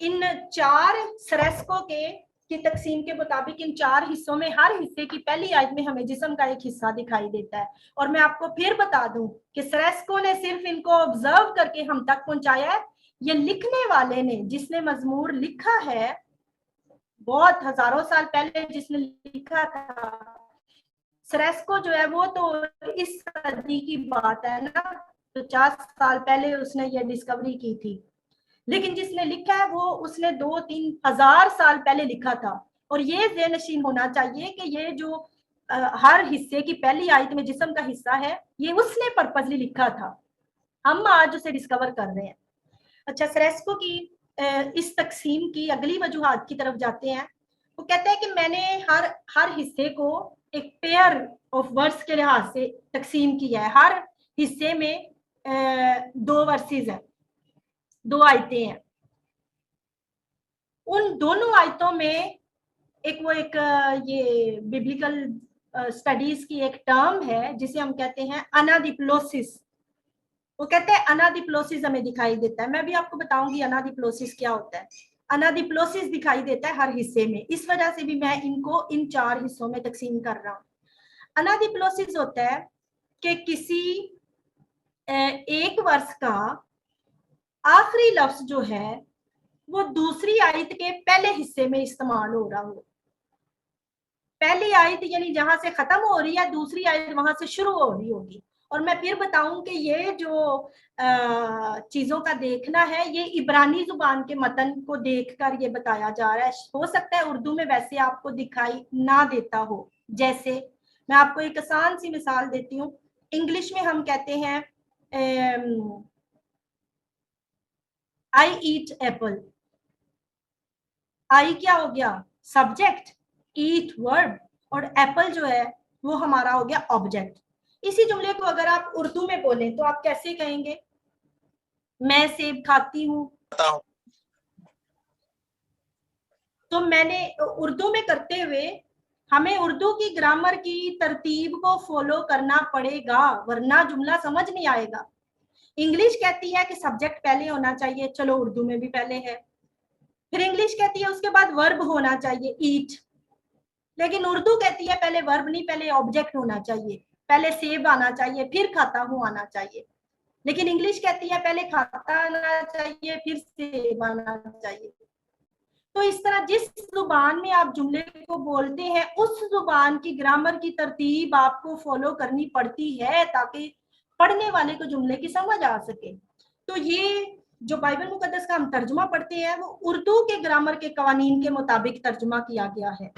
इन 4 सरेस्को की तकसीम के मुताबिक इन 4 हिस्सों में हर हिस्से की पहली आयत में हमें जिस्म का एक हिस्सा दिखाई देता है। और मैं आपको फिर बता दूं कि सरेस्को ने सिर्फ इनको ऑब्जर्व करके हम तक पहुंचाया है। ये लिखने वाले ने, जिसने मजमूर लिखा है, बहुत हजारों साल पहले जिसने लिखा था, सरेस्को जो है वो तो इस सदी की बात है ना, 50 साल पहले उसने ये डिस्कवरी की थी। लेकिन जिसने लिखा है वो उसने 2-3 हजार साल पहले लिखा था। और ये ज़हन-नशीन होना चाहिए कि ये जो हर हिस्से की पहली आयत में जिस्म का हिस्सा है, ये उसने पर्पसली लिखा था। हम आज उसे डिस्कवर कर रहे हैं। अच्छा, सरेस्को की इस तकसीम की अगली वजूहात की तरफ जाते हैं। वो कहते हैं कि मैंने हर हिस्से को एक पेयर ऑफ वर्ड्स के लिहाज से तकसीम किया है। हर हिस्से में 2 वर्सेस है, 2 आयतें हैं। उन दोनों आयतों में एक ये बिब्लिकल स्टडीज की एक टर्म है जिसे हम कहते हैं अनादिप्लोसिस। वो कहते हैं अनादिप्लोसिस हमें दिखाई देता है। मैं भी आपको बताऊंगी अनादिप्लोसिस क्या होता है। अनादिप्लोसिस दिखाई देता है हर हिस्से में, इस वजह से भी मैं इनको इन 4 हिस्सों में तकसीम कर रहा हूँ। अनादिप्लोसिस होता है कि किसी एक वर्ष का आखिरी लफ्ज जो है वो दूसरी आयत के पहले हिस्से में इस्तेमाल हो रहा हो। पहली आयत यानी जहां से खत्म हो रही है, दूसरी आयत वहां से शुरू हो रही होगी। और मैं फिर बताऊं कि ये जो चीजों का देखना है, ये इब्रानी जुबान के मतन को देखकर ये बताया जा रहा है। हो सकता है उर्दू में वैसे आपको दिखाई ना देता हो। जैसे मैं आपको एक आसान सी मिसाल देती हूँ। इंग्लिश में हम कहते हैं आई ईट एप्पल। आई क्या हो गया? सब्जेक्ट, ईट वर्ब, और एप्पल जो है वो हमारा हो गया ऑब्जेक्ट। इसी जुमले को अगर आप उर्दू में बोलें तो आप कैसे कहेंगे? मैं सेब खाती हूँ। तो मैंने उर्दू में करते हुए हमें उर्दू की ग्रामर की तरतीब को फॉलो करना पड़ेगा, वरना जुमला समझ नहीं आएगा। इंग्लिश कहती है कि सब्जेक्ट पहले होना चाहिए, चलो उर्दू में भी पहले है। फिर इंग्लिश कहती है उसके बाद वर्ब होना चाहिए, ईट। लेकिन उर्दू कहती है पहले वर्ब नहीं, पहले ऑब्जेक्ट होना चाहिए, पहले सेब आना चाहिए, फिर खाता हूँ आना चाहिए। लेकिन इंग्लिश कहती है पहले खाता आना चाहिए, फिर सेब आना चाहिए। तो इस तरह जिस जुबान में आप जुमले को बोलते हैं, उस जुबान की ग्रामर की तरतीब आपको फॉलो करनी पड़ती है ताकि पढ़ने वाले को जुमले की समझ आ सके। तो ये जो बाइबल मुकद्दस का हम तर्जुमा पढ़ते हैं वो उर्दू के ग्रामर के कवानीन के मुताबिक तर्जुमा किया गया है।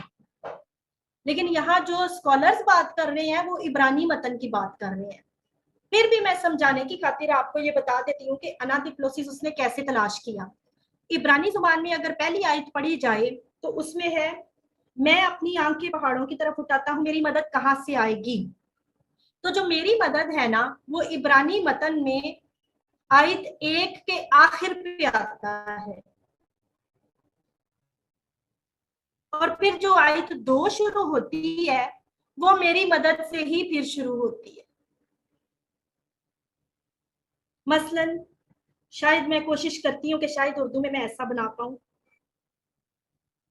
लेकिन यहाँ जो स्कॉलर्स बात कर रहे हैं वो इब्रानी मतन की बात कर रहे हैं। फिर भी मैं समझाने की खातिर आपको ये बता देती हूँ कि अनादिप्लोसिस उसने कैसे तलाश किया। इब्रानी जुबान में अगर पहली आयत पढ़ी जाए तो उसमें है, मैं अपनी आंखें पहाड़ों की तरफ उठाता हूँ, मेरी मदद कहाँ से आएगी। तो जो मेरी मदद है ना, वो इब्रानी मतन में आयत 1 के आखिर पे आता है, और फिर जो आयत 2 शुरू होती है वो मेरी मदद से ही फिर शुरू होती है। मसलन शायद मैं कोशिश करती हूँ कि शायद उर्दू में मैं ऐसा बना पाऊं,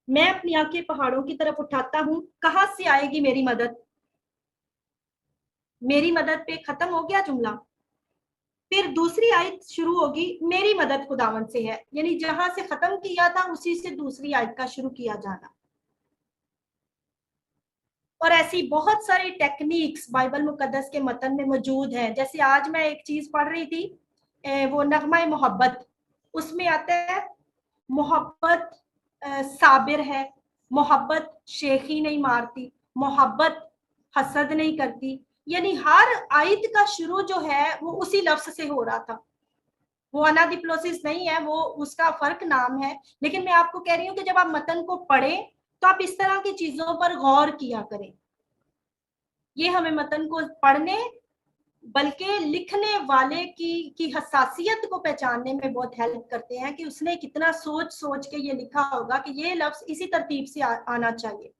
मैं अपनी आंखें पहाड़ों की तरफ उठाता हूं, कहां से आएगी मेरी मदद। मेरी मदद पे खत्म हो गया जुमला। फिर दूसरी आयत शुरू होगी, मेरी मदद खुदावंद से है, यानी जहां से खत्म किया था उसी से दूसरी आयत का शुरू किया जाना। और ऐसी बहुत सारी टेक्निक्स बाइबल मुकद्दस के मतन में मौजूद हैं। जैसे आज मैं एक चीज पढ़ रही थी, वो नगमा मोहब्बत, उसमें आता है मोहब्बत साबिर है, मोहब्बत शेखी नहीं मारती, मोहब्बत हसद नहीं करती। यानी हर आयत का शुरू जो है वो उसी लफ्ज से हो रहा था। वो अनादिप्लोसिस नहीं है, वो उसका फर्क नाम है। लेकिन मैं आपको कह रही हूँ कि जब आप मतन को पढ़ें तो आप इस तरह की चीजों पर गौर किया करें। ये हमें मतन को पढ़ने बल्कि लिखने वाले की हसासियत को पहचानने में बहुत हेल्प करते हैं कि उसने कितना सोच सोच के ये लिखा होगा कि ये लफ्ज इसी तरतीब से आना चाहिए।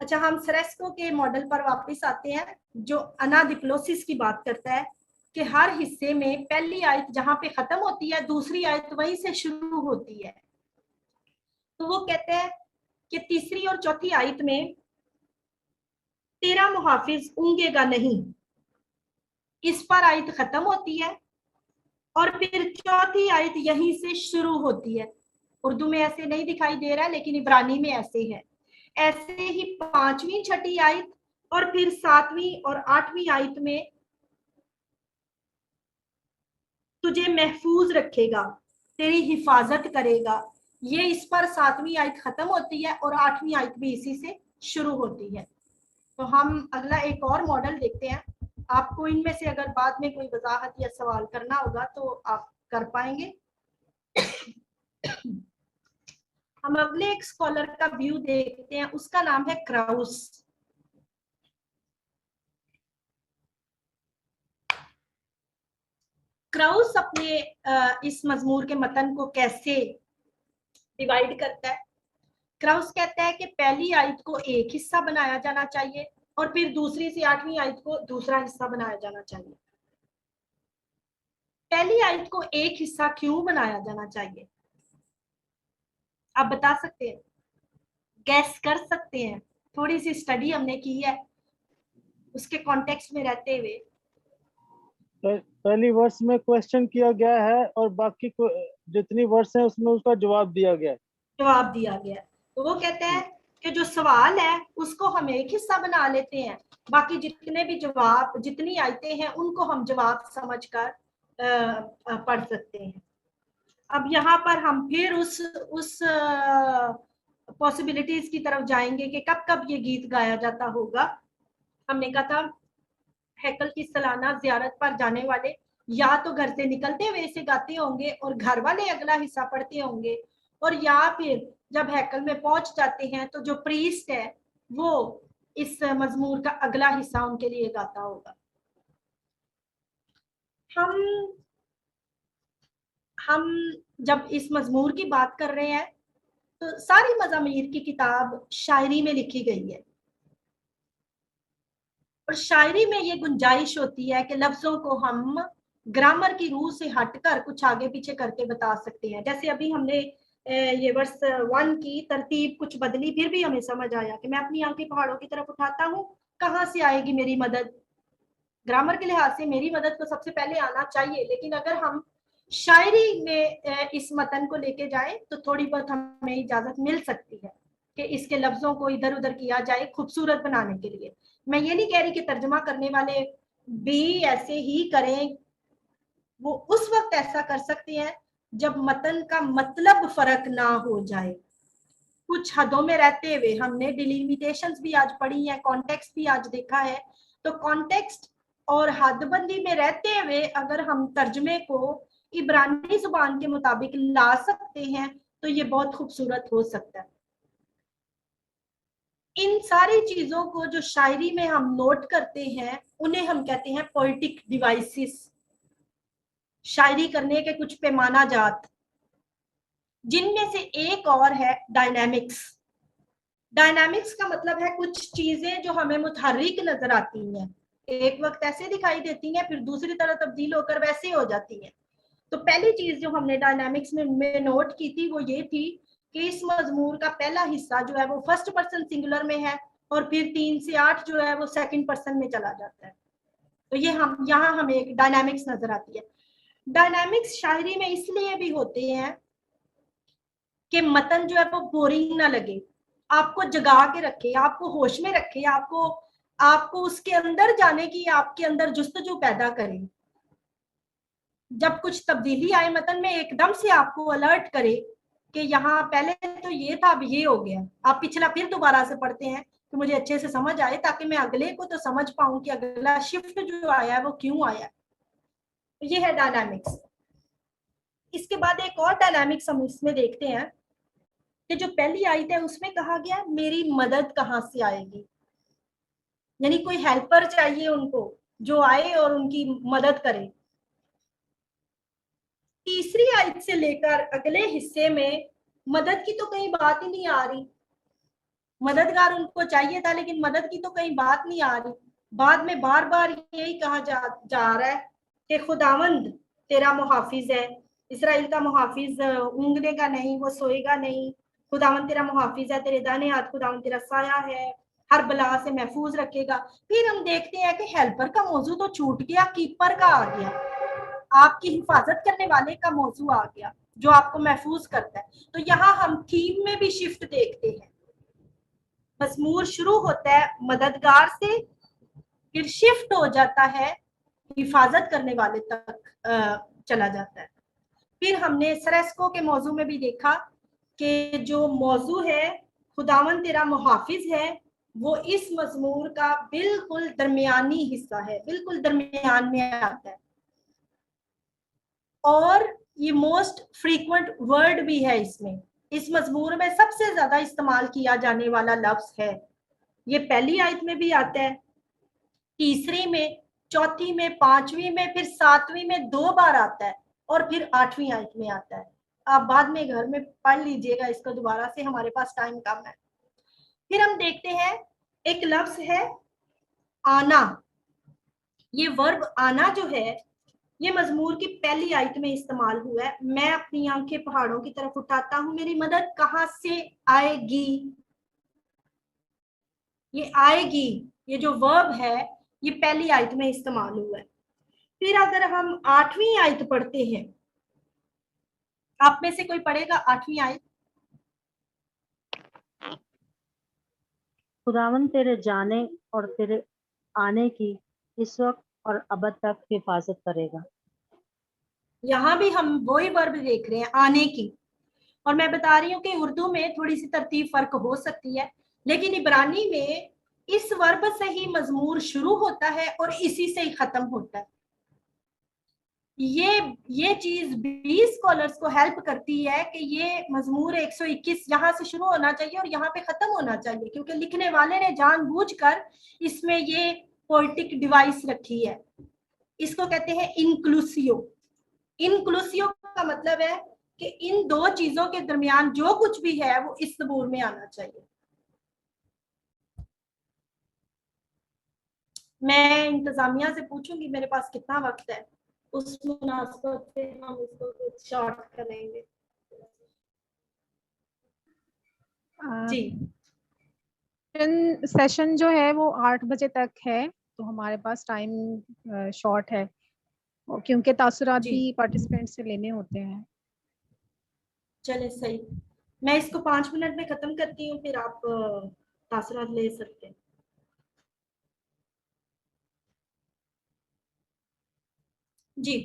अच्छा, हम सेरेस्को के मॉडल पर वापस आते हैं जो अनादिप्लोसिस की बात करता है कि हर हिस्से में पहली आयत जहां पे खत्म होती है दूसरी आयत वहीं से शुरू होती है। तो वो कहते हैं कि तीसरी और चौथी आयत में तेरा मुहाफिज ऊंगेगा नहीं, इस पर आयत खत्म होती है और फिर चौथी आयत यहीं से शुरू होती है। उर्दू में ऐसे नहीं दिखाई दे रहा है लेकिन इब्रानी में ऐसे है। ऐसे ही 5वीं 6ठी आयत और फिर 7वीं और 8वीं आयत में तुझे महफूज रखेगा, तेरी हिफाजत करेगा, ये इस पर 7वीं आयत खत्म होती है और 8वीं आयत भी इसी से शुरू होती है। तो हम अगला एक और मॉडल देखते हैं। आपको इनमें से अगर बाद में कोई वजाहत या सवाल करना होगा तो आप कर पाएंगे। हम अगले एक स्कॉलर का व्यू देखते हैं, उसका नाम है क्राउस। क्राउस अपने इस मजमूर के मतन को कैसे डिवाइड करता है। क्राउस कहता है कि पहली आयत को एक हिस्सा बनाया जाना चाहिए और फिर दूसरी से 8वीं आयत को दूसरा हिस्सा बनाया जाना चाहिए। पहली आयत को एक हिस्सा क्यों बनाया जाना चाहिए? आप बता सकते हैं, गैस कर सकते हैं? थोड़ी सी स्टडी हमने की है उसके कॉन्टेक्स्ट में रहते हुए। पहली वर्स में क्वेश्चन किया गया है और बाकी जितनी वर्स है उसमें उसका जवाब दिया गया है। जवाब दिया गया है, तो वो कहते हैं कि जो सवाल है उसको हम एक हिस्सा बना लेते हैं, बाकी जितने भी जवाब, जितनी आयतें हैं उनको हम जवाब समझकर पढ़ सकते हैं। अब यहाँ पर हम फिर उस पॉसिबिलिटीज की तरफ जाएंगे कि कब कब ये गीत गाया जाता होगा। हमने कहा था हैकल की सालाना ज़ियारत पर जाने वाले या तो घर से निकलते हुए इसे गाते होंगे और घर वाले अगला हिस्सा पढ़ते होंगे, और या फिर जब हैकल में पहुंच जाते हैं तो जो प्रीस्ट है वो इस मजमूर का अगला हिस्सा उनके लिए गाता होगा। हम जब इस मजमूर की बात कर रहे हैं तो सारी मज़ामीर की किताब शायरी में लिखी गई है, और शायरी में ये गुंजाइश होती है कि लफ्जों को हम ग्रामर की रूह से हटकर कुछ आगे पीछे करके बता सकते हैं। जैसे अभी हमने ये वर्स 1 की तरतीब कुछ बदली, फिर भी हमें समझ आया कि मैं अपनी आंखें पहाड़ों की तरफ उठाता हूँ, कहाँ से आएगी मेरी मदद? ग्रामर के लिहाज से मेरी मदद को सबसे पहले आना चाहिए, लेकिन अगर हम शायरी में इस मतन को लेके जाएं तो थोड़ी बहुत हमें इजाजत मिल सकती है कि इसके लफ्जों को इधर उधर किया जाए खूबसूरत बनाने के लिए। मैं ये नहीं कह रही कि तर्जमा करने वाले भी ऐसे ही करें, वो उस वक्त ऐसा कर सकते हैं जब मतन का मतलब फर्क ना हो जाए। कुछ हदों में रहते हुए हमने डिलिमिटेशंस भी आज पढ़ी है, कॉन्टेक्स्ट भी आज देखा है, तो कॉन्टेक्स्ट और हदबंदी में रहते हुए अगर हम तर्जमे को इब्रानी जुबान के मुताबिक ला सकते हैं तो ये बहुत खूबसूरत हो सकता है। इन सारी चीजों को जो शायरी में हम नोट करते हैं उन्हें हम कहते हैं पोएटिक डिवाइसेस, शायरी करने के कुछ पैमाना जात, जिनमें से एक और है डायनामिक्स। डायनामिक्स का मतलब है कुछ चीजें जो हमें मुतहर्रिक नजर आती हैं, एक वक्त ऐसे दिखाई देती हैं फिर दूसरी तरह तब्दील होकर वैसे हो जाती हैं। तो पहली चीज जो हमने डायनामिक्स में नोट की थी वो ये थी कि इस मजमूर का पहला हिस्सा जो है वो फर्स्ट पर्सन सिंगुलर में है और फिर 3 से 8 जो है वो सेकंड पर्सन में चला जाता है। तो ये यहाँ हमें एक डायनामिक्स नजर आती है। डायनामिक्स शायरी में इसलिए भी होते हैं कि मतन जो है वो बोरिंग ना लगे, आपको जगा के रखे, आपको होश में रखे, आपको उसके अंदर जाने की, आपके अंदर जुस्तजू पैदा करे। जब कुछ तब्दीली आए मतन में एकदम से आपको अलर्ट करे कि यहाँ पहले तो ये था अब ये हो गया, आप पिछला फिर दोबारा से पढ़ते हैं तो मुझे अच्छे से समझ आए ताकि मैं अगले को तो समझ पाऊं कि अगला शिफ्ट जो आया है वो क्यों आया। तो ये है डायनामिक्स। इसके बाद एक और डायनामिक्स हम इसमें देखते हैं कि जो पहली आयत है उसमें कहा गया मेरी मदद कहाँ से आएगी, यानी कोई हेल्पर चाहिए उनको जो आए और उनकी मदद करे। तीसरी आयत से लेकर अगले हिस्से में मदद की तो कहीं बात ही नहीं आ रही, मददगार उनको चाहिए था लेकिन मदद की तो कहीं बात नहीं आ रही। बाद में बार बार यही कहा जा रहा है कि खुदावंद तेरा मुहाफिज है, इसराइल का मुहाफिज ऊँघने का नहीं, वो सोएगा नहीं, खुदावंद तेरा मुहाफिज है, तेरे दाहिने हाथ खुदावंद तेरा साया है, हर बला से महफूज रखेगा। फिर हम देखते हैं कि हेल्पर का मौजू तो छूट गया, कीपर का आ गया, आपकी हिफाजत करने वाले का मौजू आ गया जो आपको महफूज करता है। तो यहाँ हम थीम में भी शिफ्ट देखते हैं। मजमूर शुरू होता है मददगार से, फिर शिफ्ट हो जाता है हिफाजत करने वाले तक चला जाता है। फिर हमने सरस्को के मौजू में भी देखा कि जो मौजू है खुदावन तेरा मुहाफिज है, वो इस मजमूर का बिल्कुल दरमियानी हिस्सा है, बिल्कुल दरमियान में आता है, और ये मोस्ट फ्रीक्वेंट वर्ड भी है इसमें। इस मजमूर में सबसे ज्यादा इस्तेमाल किया जाने वाला लफ्ज है, ये पहली आयत में भी आता है, तीसरी में, चौथी में, पांचवी में, फिर सातवीं में 2 बार आता है और फिर 8वीं आयत में आता है। आप बाद में घर में पढ़ लीजिएगा इसको दोबारा से, हमारे पास टाइम कम है। फिर हम देखते हैं एक लफ्ज है आना। ये वर्ब आना जो है ये मजमूर की पहली आयत में इस्तेमाल हुआ है। मैं अपनी आंखें पहाड़ों की तरफ उठाता हूँ, मेरी मदद कहाँ से आएगी। ये आएगी, ये जो वर्ब है ये पहली आयत में इस्तेमाल हुआ है। फिर अगर हम 8वीं आयत पढ़ते हैं, आप में से कोई पढ़ेगा 8वीं आयत? खुदावन तेरे जाने और तेरे आने की इस वक्त और अबद तक हिफाजत करेगा। यहाँ भी हम वही वर्ब देख रहे हैं, आने की। और मैं बता रही हूँ कि उर्दू में थोड़ी सी तरतीब फर्क हो सकती है, लेकिन इब्रानी में इस वर्ब से ही मजमूर शुरू होता है और इसी से ही खत्म होता है। ये चीज 20 स्कॉलर्स को हेल्प करती है कि ये मजमूर 121 यहाँ से शुरू होना चाहिए और यहाँ पे खत्म होना चाहिए, क्योंकि लिखने वाले ने जानबूझकर इसमें ये पोएटिक डिवाइस रखी है। इसको कहते हैं इंक्लूसियो। इंक्लूसियो का मतलब है कि इन दो चीजों के दरमियान जो कुछ भी है वो इस ज़बूर में आना चाहिए। मैं इंतजामिया से पूछूंगी मेरे पास कितना वक्त है, उस मुनासबत से हम इसको कुछ शॉर्ट करेंगे। जी, सेशन जो है वो 8 बजे तक है, तो हमारे पास टाइम शॉर्ट है, और क्योंकि तासुरात भी पार्टिसिपेंट से लेने होते हैं। चले सही, मैं इसको 5 मिनट में खत्म करती हूँ, फिर आप तासुरात ले सकते हैं। जी,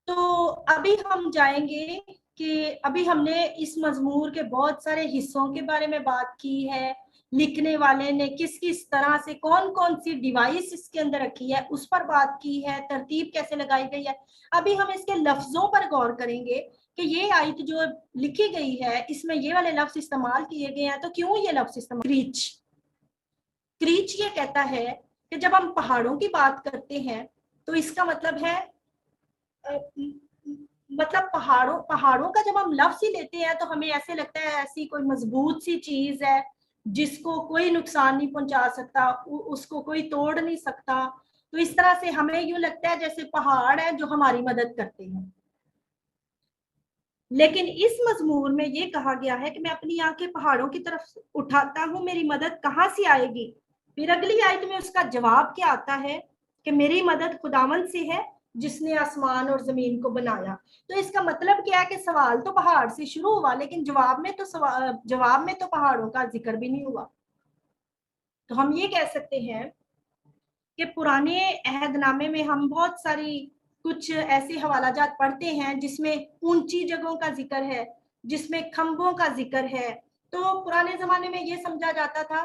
तो अभी हम जाएंगे कि अभी हमने इस मजमूर के बहुत सारे हिस्सों के बारे में बात की है, लिखने वाले ने किस किस तरह से कौन कौन सी डिवाइस इसके अंदर रखी है उस पर बात की है, तरतीब कैसे लगाई गई है। अभी हम इसके लफ्जों पर गौर करेंगे कि ये आयत जो लिखी गई है इसमें ये वाले लफ्ज इस्तेमाल किए गए हैं, तो क्यों ये लफ्ज इस्तेमाल। क्रीच, क्रीच ये कहता है कि जब हम पहाड़ों की बात करते हैं तो इसका मतलब है मतलब पहाड़ों का जब हम लफ्ज ही लेते हैं तो हमें ऐसे लगता है ऐसी कोई मजबूत सी चीज है जिसको कोई नुकसान नहीं पहुंचा सकता, उसको कोई तोड़ नहीं सकता। तो इस तरह से हमें यूं लगता है जैसे पहाड़ है जो हमारी मदद करते हैं। लेकिन इस मजमूर में ये कहा गया है कि मैं अपनी आंखें पहाड़ों की तरफ उठाता हूं, मेरी मदद कहाँ से आएगी। फिर अगली आयत में उसका जवाब क्या आता है कि मेरी मदद खुदावंद से है जिसने आसमान और जमीन को बनाया। तो इसका मतलब क्या है कि सवाल तो पहाड़ से शुरू हुआ, लेकिन जवाब में तो पहाड़ों का जिक्र भी नहीं हुआ। तो हम ये कह सकते हैं कि पुराने अहदनामे में हम बहुत सारी कुछ ऐसे हवालाजात पढ़ते हैं जिसमें ऊंची जगहों का जिक्र है, जिसमें खंभों का जिक्र है। तो पुराने जमाने में ये समझा जाता था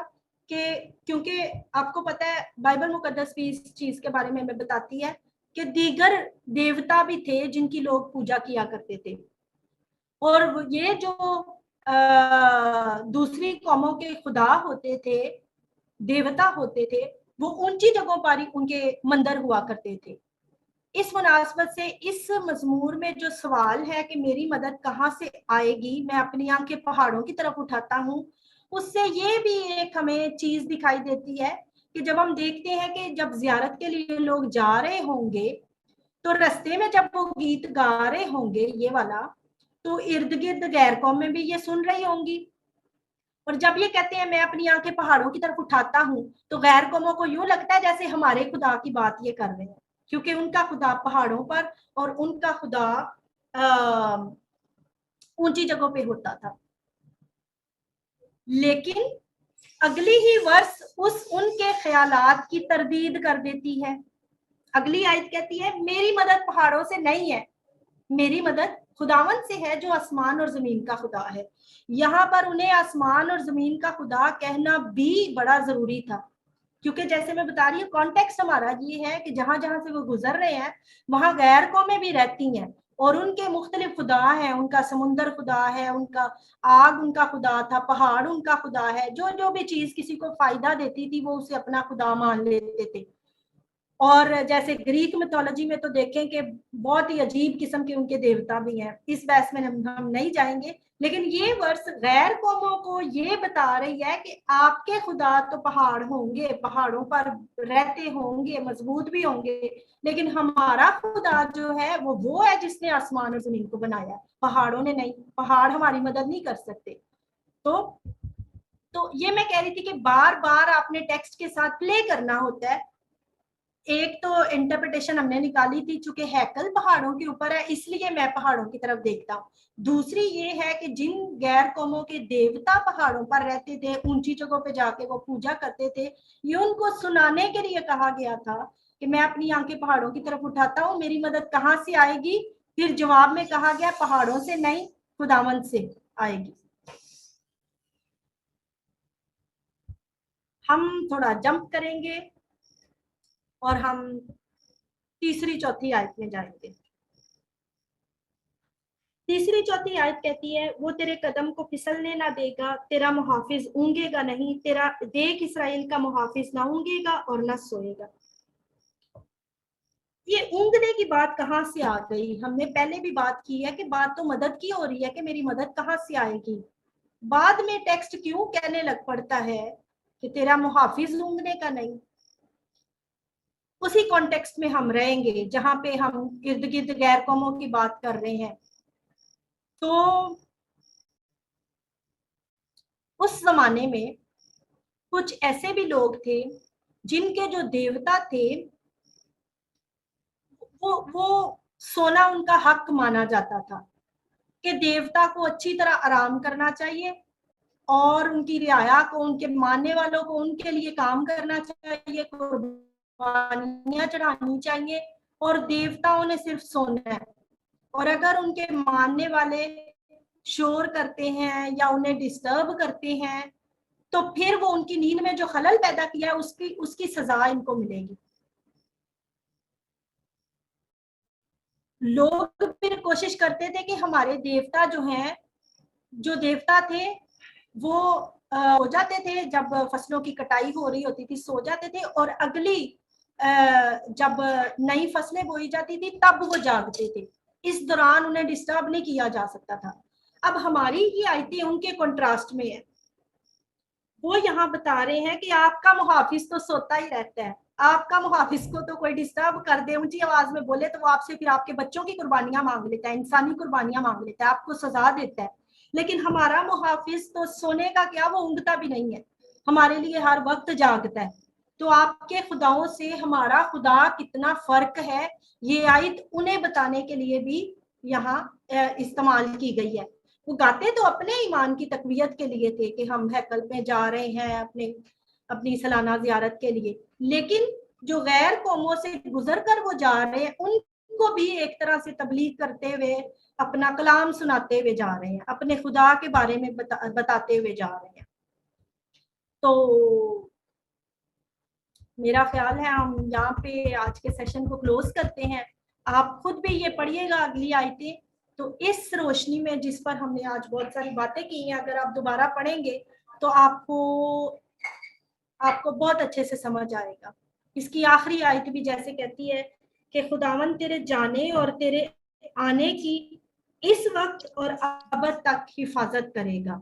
कि क्योंकि आपको पता है बाइबल मुकद्दस भी इस चीज के बारे में हमें बताती है कि दीगर देवता भी थे जिनकी लोग पूजा किया करते थे, और ये जो दूसरी कौमों के खुदा होते थे, देवता होते थे, वो ऊंची जगहों पर उनके मंदिर हुआ करते थे। इस मुनासबत से इस मजमूर में जो सवाल है कि मेरी मदद कहाँ से आएगी, मैं अपनी आंखें पहाड़ों की तरफ उठाता हूँ, उससे ये भी एक हमें चीज दिखाई देती है कि जब हम देखते हैं कि जब जियारत के लिए लोग जा रहे होंगे तो रास्ते में जब वो गीत गा रहे होंगे ये वाला, तो इर्द गिर्द गैर कौमें भी ये सुन रही होंगी। और जब ये कहते हैं मैं अपनी आंखें पहाड़ों की तरफ उठाता हूँ, तो गैर कौमों को यूं लगता है जैसे हमारे खुदा की बात ये कर रहे हैं, क्योंकि उनका खुदा पहाड़ों पर और उनका खुदा ऊंची जगहों पे होता था। लेकिन अगली ही वर्ष उनके ख्यालात की तरदीद कर देती है। अगली आयत कहती है मेरी मदद पहाड़ों से नहीं है, मेरी मदद खुदावन से है जो आसमान और जमीन का खुदा है। यहाँ पर उन्हें आसमान और जमीन का खुदा कहना भी बड़ा जरूरी था, क्योंकि जैसे मैं बता रही हूँ कॉन्टेक्स्ट हमारा ये है कि जहां जहां से वो गुजर रहे हैं वहां गैर कौमें भी रहती हैं और उनके मुख्तलिफ खुदा हैं। उनका समुंदर खुदा है, उनका आग उनका खुदा था, पहाड़ उनका खुदा है। जो जो भी चीज किसी को फायदा देती थी वो उसे अपना खुदा मान लेते थे। और जैसे ग्रीक मिथोलॉजी में तो देखें कि बहुत ही अजीब किस्म के उनके देवता भी हैं, इस बहस में हम नहीं जाएंगे। लेकिन ये वर्ष गैर कौमों को ये बता रही है कि आपके खुदा तो पहाड़ होंगे, पहाड़ों पर रहते होंगे, मजबूत भी होंगे, लेकिन हमारा खुदा जो है वो है जिसने आसमान और जमीन को बनाया, पहाड़ों ने नहीं। पहाड़ हमारी मदद नहीं कर सकते। तो ये मैं कह रही थी कि बार बार आपने टेक्स्ट के साथ प्ले करना होता है। एक तो इंटरप्रिटेशन हमने निकाली थी, चूंकि हैकल पहाड़ों के ऊपर है इसलिए मैं पहाड़ों की तरफ देखता हूँ। दूसरी ये है कि जिन गैर कौमों के देवता पहाड़ों पर रहते थे, ऊंची जगहों पे जाके वो पूजा करते थे, ये उनको सुनाने के लिए कहा गया था कि मैं अपनी आंखें पहाड़ों की तरफ उठाता हूँ, मेरी मदद कहाँ से आएगी? फिर जवाब में कहा गया पहाड़ों से नहीं, खुदावंद से आएगी। हम थोड़ा जंप करेंगे और हम तीसरी चौथी आयत में जाएंगे। तीसरी चौथी आयत कहती है, वो तेरे कदम को फिसलने ना देगा, तेरा मुहाफिज ऊंगेगा नहीं, तेरा देख इसराइल का मुहाफिज ना ऊंगेगा और ना सोएगा। ये ऊंगने की बात कहाँ से आ गई? हमने पहले भी बात की है कि बात तो मदद की हो रही है कि मेरी मदद कहाँ से आएगी। बाद में टेक्स्ट क्यों कहने लग पड़ता है कि तेरा मुहाफिज ऊंगने का नहीं? उसी कॉन्टेक्स्ट में हम रहेंगे जहां पे हम इर्द गिर्द गैर कौमों की बात कर रहे हैं। तो उस जमाने में कुछ ऐसे भी लोग थे जिनके जो देवता थे वो सोना उनका हक माना जाता था कि देवता को अच्छी तरह आराम करना चाहिए और उनकी रियाया को, उनके मानने वालों को उनके लिए काम करना चाहिए, कुर्बानियां चढ़ानी चाहिए और देवताओं ने सिर्फ सोना है। और अगर उनके मानने वाले शोर करते हैं या उन्हें डिस्टर्ब करते हैं तो फिर वो उनकी नींद में जो खलल पैदा किया उसकी सजा इनको मिलेगी। लोग फिर कोशिश करते थे कि हमारे देवता जो देवता थे वो सो जाते थे, जब फसलों की कटाई हो रही होती थी सो जाते थे और अगली जब नई फसलें बोई जाती थी तब वो जागते थे, इस दौरान उन्हें डिस्टर्ब नहीं किया जा सकता था। अब हमारी ये आयतें उनके कंट्रास्ट में है। वो यहाँ बता रहे हैं कि आपका मुहाफिज तो सोता ही रहता है, आपका मुहाफिज को तो कोई डिस्टर्ब कर दे, ऊंची आवाज में बोले तो वो आपसे फिर आपके बच्चों की कुर्बानियां मांग लेता है, इंसानी कुर्बानियां मांग लेता है, आपको सजा देता है। लेकिन हमारा मुहाफिज तो सोने का क्या, वो ऊँगता भी नहीं है, हमारे लिए हर वक्त जागता है। तो आपके खुदाओं से हमारा खुदा कितना फर्क है, ये आयत उन्हें बताने के लिए भी यहाँ इस्तेमाल की गई है। वो गाते तो अपने ईमान की तकवीयत के लिए थे कि हम हैकल में जा रहे हैं अपनी सालाना जियारत के लिए, लेकिन जो गैर कौमों से गुजर कर वो जा रहे हैं उनको भी एक तरह से तबलीग करते हुए अपना कलाम सुनाते हुए जा रहे हैं, अपने खुदा के बारे में बताते हुए जा रहे हैं। तो मेरा ख्याल है हम यहाँ पे आज के सेशन को क्लोज करते हैं। आप खुद भी ये पढ़िएगा अगली आयतें, तो इस रोशनी में जिस पर हमने आज बहुत सारी बातें की हैं, अगर आप दोबारा पढ़ेंगे तो आपको बहुत अच्छे से समझ आएगा। इसकी आखिरी आयत भी जैसे कहती है कि खुदावन तेरे जाने और तेरे आने की इस वक्त और अबद तक हिफाजत करेगा।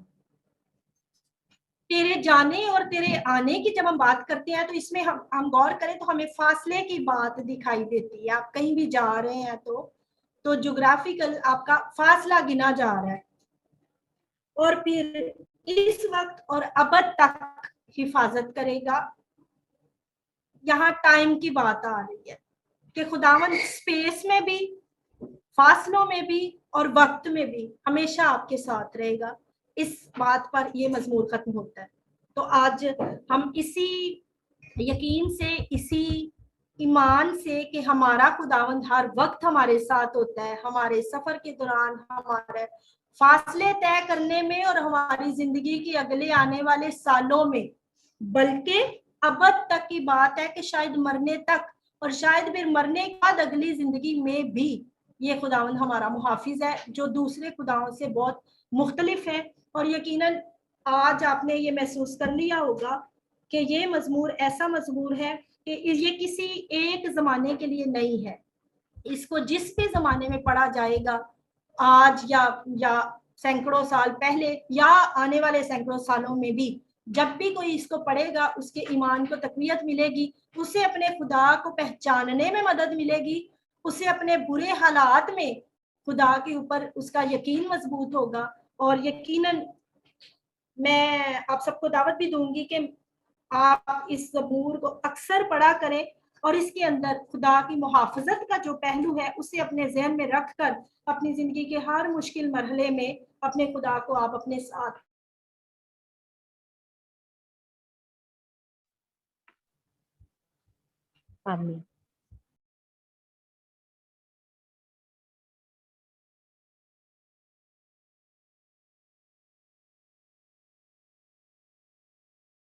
तेरे जाने और तेरे आने की जब हम बात करते हैं तो इसमें हम गौर करें तो हमें फासले की बात दिखाई देती है। आप कहीं भी जा रहे हैं तो ज्योग्राफिकल आपका फासला गिना जा रहा है, और फिर इस वक्त और अबद तक हिफाजत करेगा। यहाँ टाइम की बात आ रही है कि खुदावन स्पेस में भी, फासलों में भी और वक्त में भी हमेशा आपके साथ रहेगा। इस बात पर ये मजमूर खत्म होता है। तो आज हम इसी यकीन से, इसी ईमान से कि हमारा खुदावंद हर वक्त हमारे साथ होता है, हमारे सफर के दौरान, हमारे फासले तय करने में और हमारी जिंदगी के अगले आने वाले सालों में, बल्कि अबद तक की बात है कि शायद मरने तक और शायद फिर मरने के बाद अगली जिंदगी में भी ये खुदावंद हमारा मुहाफिज है, जो दूसरे खुदाओं से बहुत मुख्तलिफ है। और यकीनन आज आपने ये महसूस कर लिया होगा कि ये मजमूर ऐसा मजमूर है कि ये किसी एक ज़माने के लिए नहीं है, इसको जिस भी ज़माने में पढ़ा जाएगा, आज या सैकड़ों साल पहले या आने वाले सैकड़ों सालों में भी, जब भी कोई इसको पढ़ेगा उसके ईमान को तक़वियत मिलेगी, उसे अपने खुदा को पहचानने में मदद मिलेगी, उसे अपने बुरे हालात में खुदा के ऊपर उसका यकीन मजबूत होगा। और यकीनन मैं आप सबको दावत भी दूंगी कि आप इस ज़बूर को अक्सर पढ़ा करें और इसके अंदर खुदा की मुहाफ़ज़त का जो पहलू है उसे अपने ज़हन में रखकर अपनी ज़िंदगी के हर मुश्किल मरहले में अपने खुदा को आप अपने साथ आमीन।